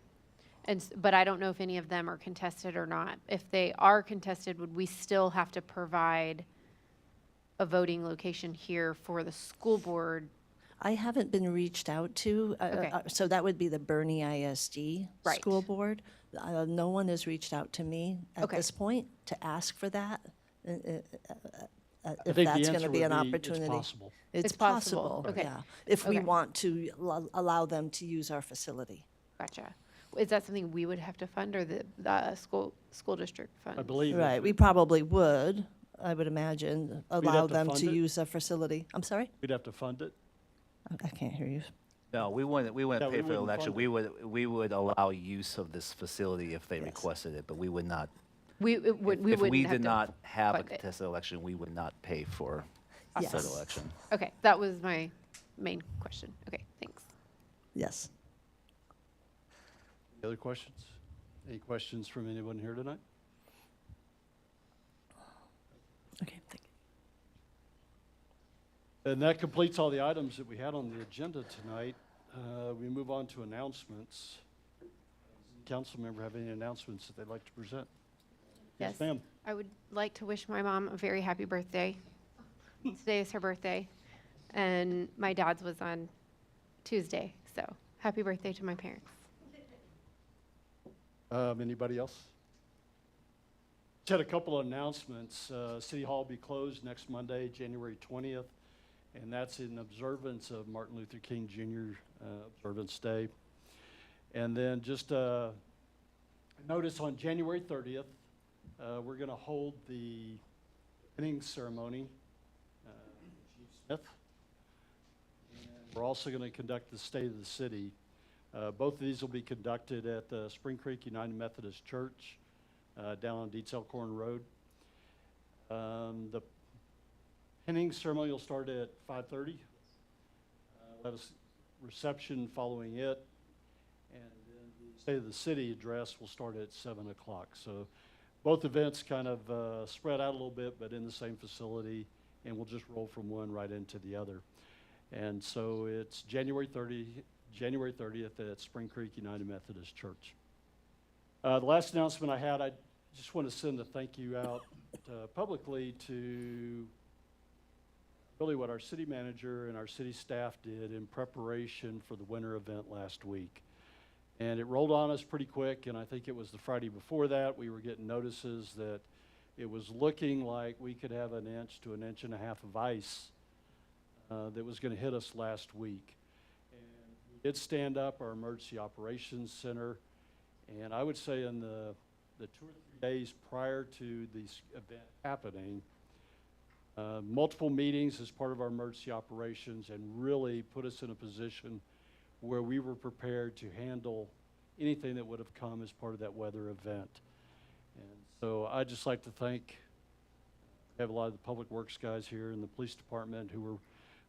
But I don't know if any of them are contested or not. If they are contested, would we still have to provide a voting location here for the school board? I haven't been reached out to, Okay. so that would be the Bernie ISD Right. school board. No one has reached out to me at Okay. this point to ask for that. If I think the that's going answer to be an would be opportunity. it's possible. It's It's possible. possible, Okay. yeah. If we Okay. want to allow them to use our facility. Gotcha. Is that something we would have to fund or the school district fund? I believe. Right, if we it- probably would, I would imagine, allow have to them fund to it? use our facility. I'm sorry? We'd have to fund it. I can't hear you. No, we wouldn't Yeah, pay we for the wouldn't election. fund We would allow use of this facility if they Yes. requested it, but we would not. We If wouldn't we have did to not have a fund it. contested election, we would not pay for Yes. said election. Okay, that was my main question. Okay, thanks. Yes. Any other questions? Any questions from anyone here tonight? Okay, thank you. And that completes all the items that we had on the agenda tonight. We move on to announcements. Does any council member have any announcements that they'd like to present? Yes. Ma'am. I would like to wish my mom a very happy birthday. Today is her birthday, and my dad's was on Tuesday, so happy birthday to my parents. Anybody else? Just had a couple of announcements. City Hall will be closed next Monday, January 20th, and that's in observance of Martin Luther King Jr. Observance Day. And then just notice on January 30th, we're going to hold the innings ceremony. Chief Smith. And we're also going to conduct the State of the City. Both of these will be conducted at the Spring Creek United Methodist Church down on Dietz Elkhorn Road. The pinning ceremony will start at 5:30. We'll have a reception following it. And then the State of the City address will start at 7 o'clock. So both events kind of spread out a little bit, but in the same facility, and we'll just roll from one right into the other. And so it's January 30th at Spring Creek United Methodist Church. The last announcement I had, I just want to send a thank you out publicly to really what our city manager and our city staff did in preparation for the winter event last week. And it rolled on us pretty quick, and I think it was the Friday before that, we were getting notices that it was looking like we could have 1 inch to 1.5 inches of ice that was going to hit us last week. And we did stand up our emergency operations center, and I would say in the 2 or 3 days prior to this event happening, multiple meetings as part of our emergency operations, and really put us in a position where we were prepared to handle anything that would have come as part of that weather event. And so I'd just like to thank, we have a lot of the public works guys here and the police department who were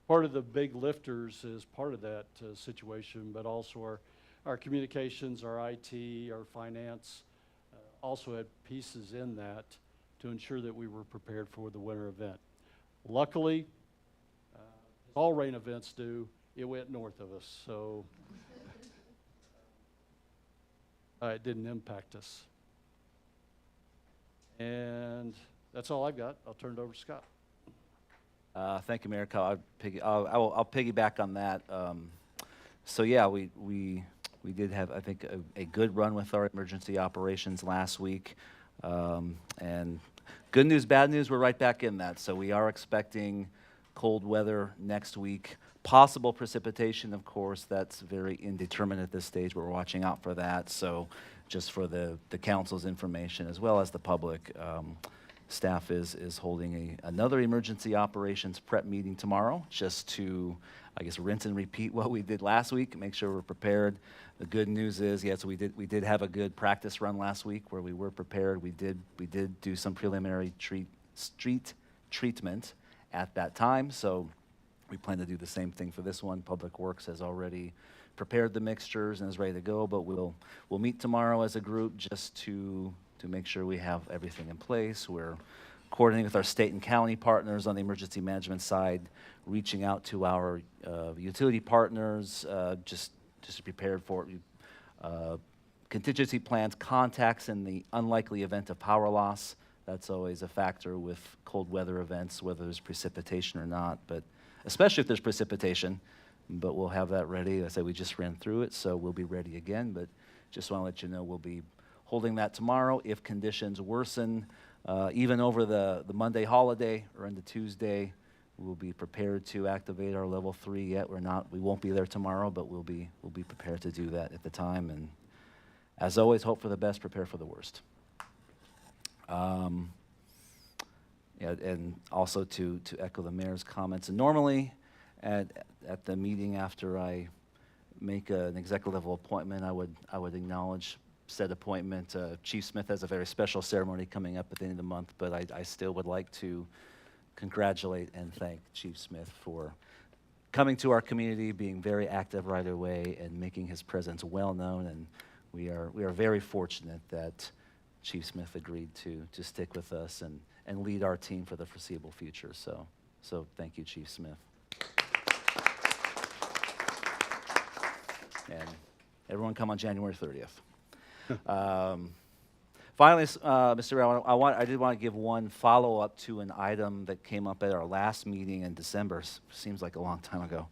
part of the big lifters as part of that situation, but also our communications, our IT, our finance, also had pieces in that to ensure that we were prepared for the winter event. Luckily, as all rain events do, it went north of us, so it didn't impact us. And that's all I've got. I'll turn it over to Scott. Thank you, Mayor Kyle. I'll piggyback on that. So yeah, we did have, I think, a good run with our emergency operations last week. And good news, bad news, we're right back in that. So we are expecting cold weather next week. Possible precipitation, of course, that's very indeterminate at this stage, but we're watching out for that. So just for the council's information, as well as the public, Staff is holding another emergency operations prep meeting tomorrow, just to, I guess, rinse and repeat what we did last week, make sure we're prepared. The good news is, yes, we did have a good practice run last week where we were prepared. We did do some preliminary street treatment at that time, so we plan to do the same thing for this one. Public Works has already prepared the mixtures and is ready to go, but we'll meet tomorrow as a group just to make sure we have everything in place. We're coordinating with our state and county partners on the emergency management side, reaching out to our utility partners, just to prepare for contingency plans, contacts in the unlikely event of power loss. That's always a factor with cold weather events, whether there's precipitation or not, but especially if there's precipitation. But we'll have that ready. I said we just ran through it, so we'll be ready again. But just want to let you know we'll be holding that tomorrow. If conditions worsen, even over the Monday holiday or into Tuesday, we'll be prepared to activate our level 3 yet. We won't be there tomorrow, but we'll be prepared to do that at the time. And as always, hope for the best, prepare for the worst. Yeah, and also to echo the mayor's comments. And normally, at the meeting after I make an executive level appointment, I would acknowledge said appointment. Chief Smith has a very special ceremony coming up at the end of the month, but I still would like to congratulate and thank Chief Smith for coming to our community, being very active right away, and making his presence well known. And we are very fortunate that Chief Smith agreed to stick with us and lead our team for the foreseeable future. So thank you, Chief Smith. And everyone come on January 30th. Finally, Mr. Mayor, I did want to give one follow-up to an item that came up at our last meeting in December. Seems like a long time ago.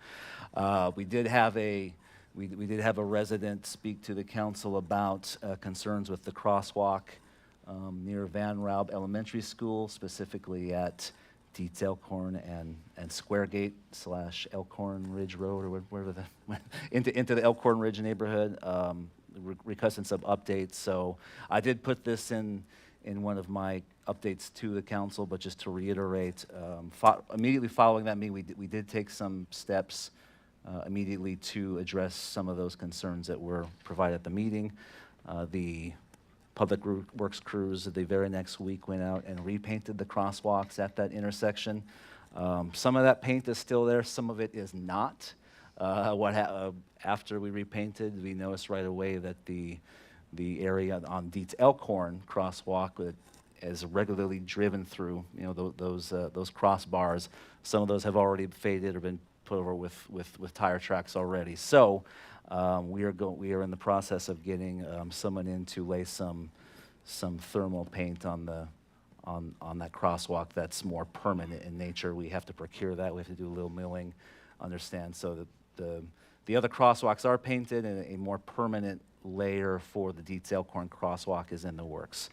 We did have a resident speak to the council about concerns with the crosswalk near Van Raub Elementary School, specifically at Dietz Elkhorn and Squaregate / Elkhorn Ridge Road, or wherever into the Elkhorn Ridge neighborhood. Requesting some updates. So I did put this in one of my updates to the council, but just to reiterate, immediately following that meeting, we did take some steps immediately to address some of those concerns that were provided at the meeting. The Public Works crews the very next week went out and repainted the crosswalks at that intersection. Some of that paint is still there, some of it is not. After we repainted, we noticed right away that the area on Dietz Elkhorn crosswalk is regularly driven through, those crossbars. Some of those have already faded or been put over with tire tracks already. So we are in the process of getting someone in to lay some thermal paint on that crosswalk that's more permanent in nature. We have to procure that. We have to do a little milling, understand, so that the other crosswalks are painted, and a more permanent layer for the Dietz Elkhorn crosswalk is in the works.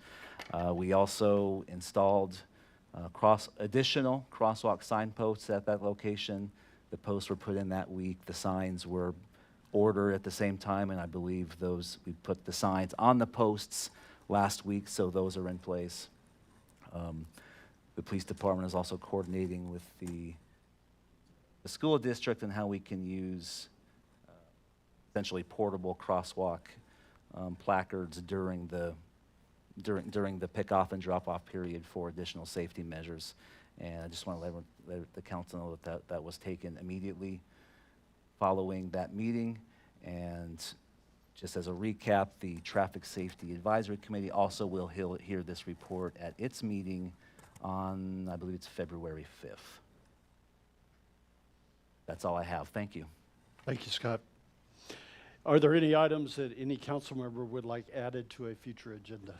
We also installed additional crosswalk signposts at that location. The posts were put in that week. The signs were ordered at the same time, and I believe we put the signs on the posts last week, so those are in place. The police department is also coordinating with the school district and how we can use essentially portable crosswalk placards during the pick-off and drop-off period for additional safety measures. And I just want to let the council know that was taken immediately following that meeting. And just as a recap, the Traffic Safety Advisory Committee also will hear this report at its meeting on, I believe it's February 5th. That's all I have. Thank you. Thank you, Scott. Are there any items that any council member would like added to a future agenda?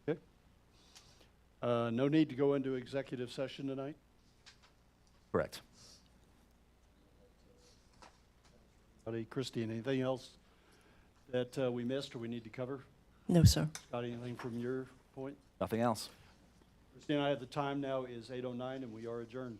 Okay. No need to go into executive session tonight? Correct. Christie, anything else that we missed or we need to cover? No, sir. Got anything from your point? Nothing else. Christie and I have the time now is 8:09 and we are adjourned.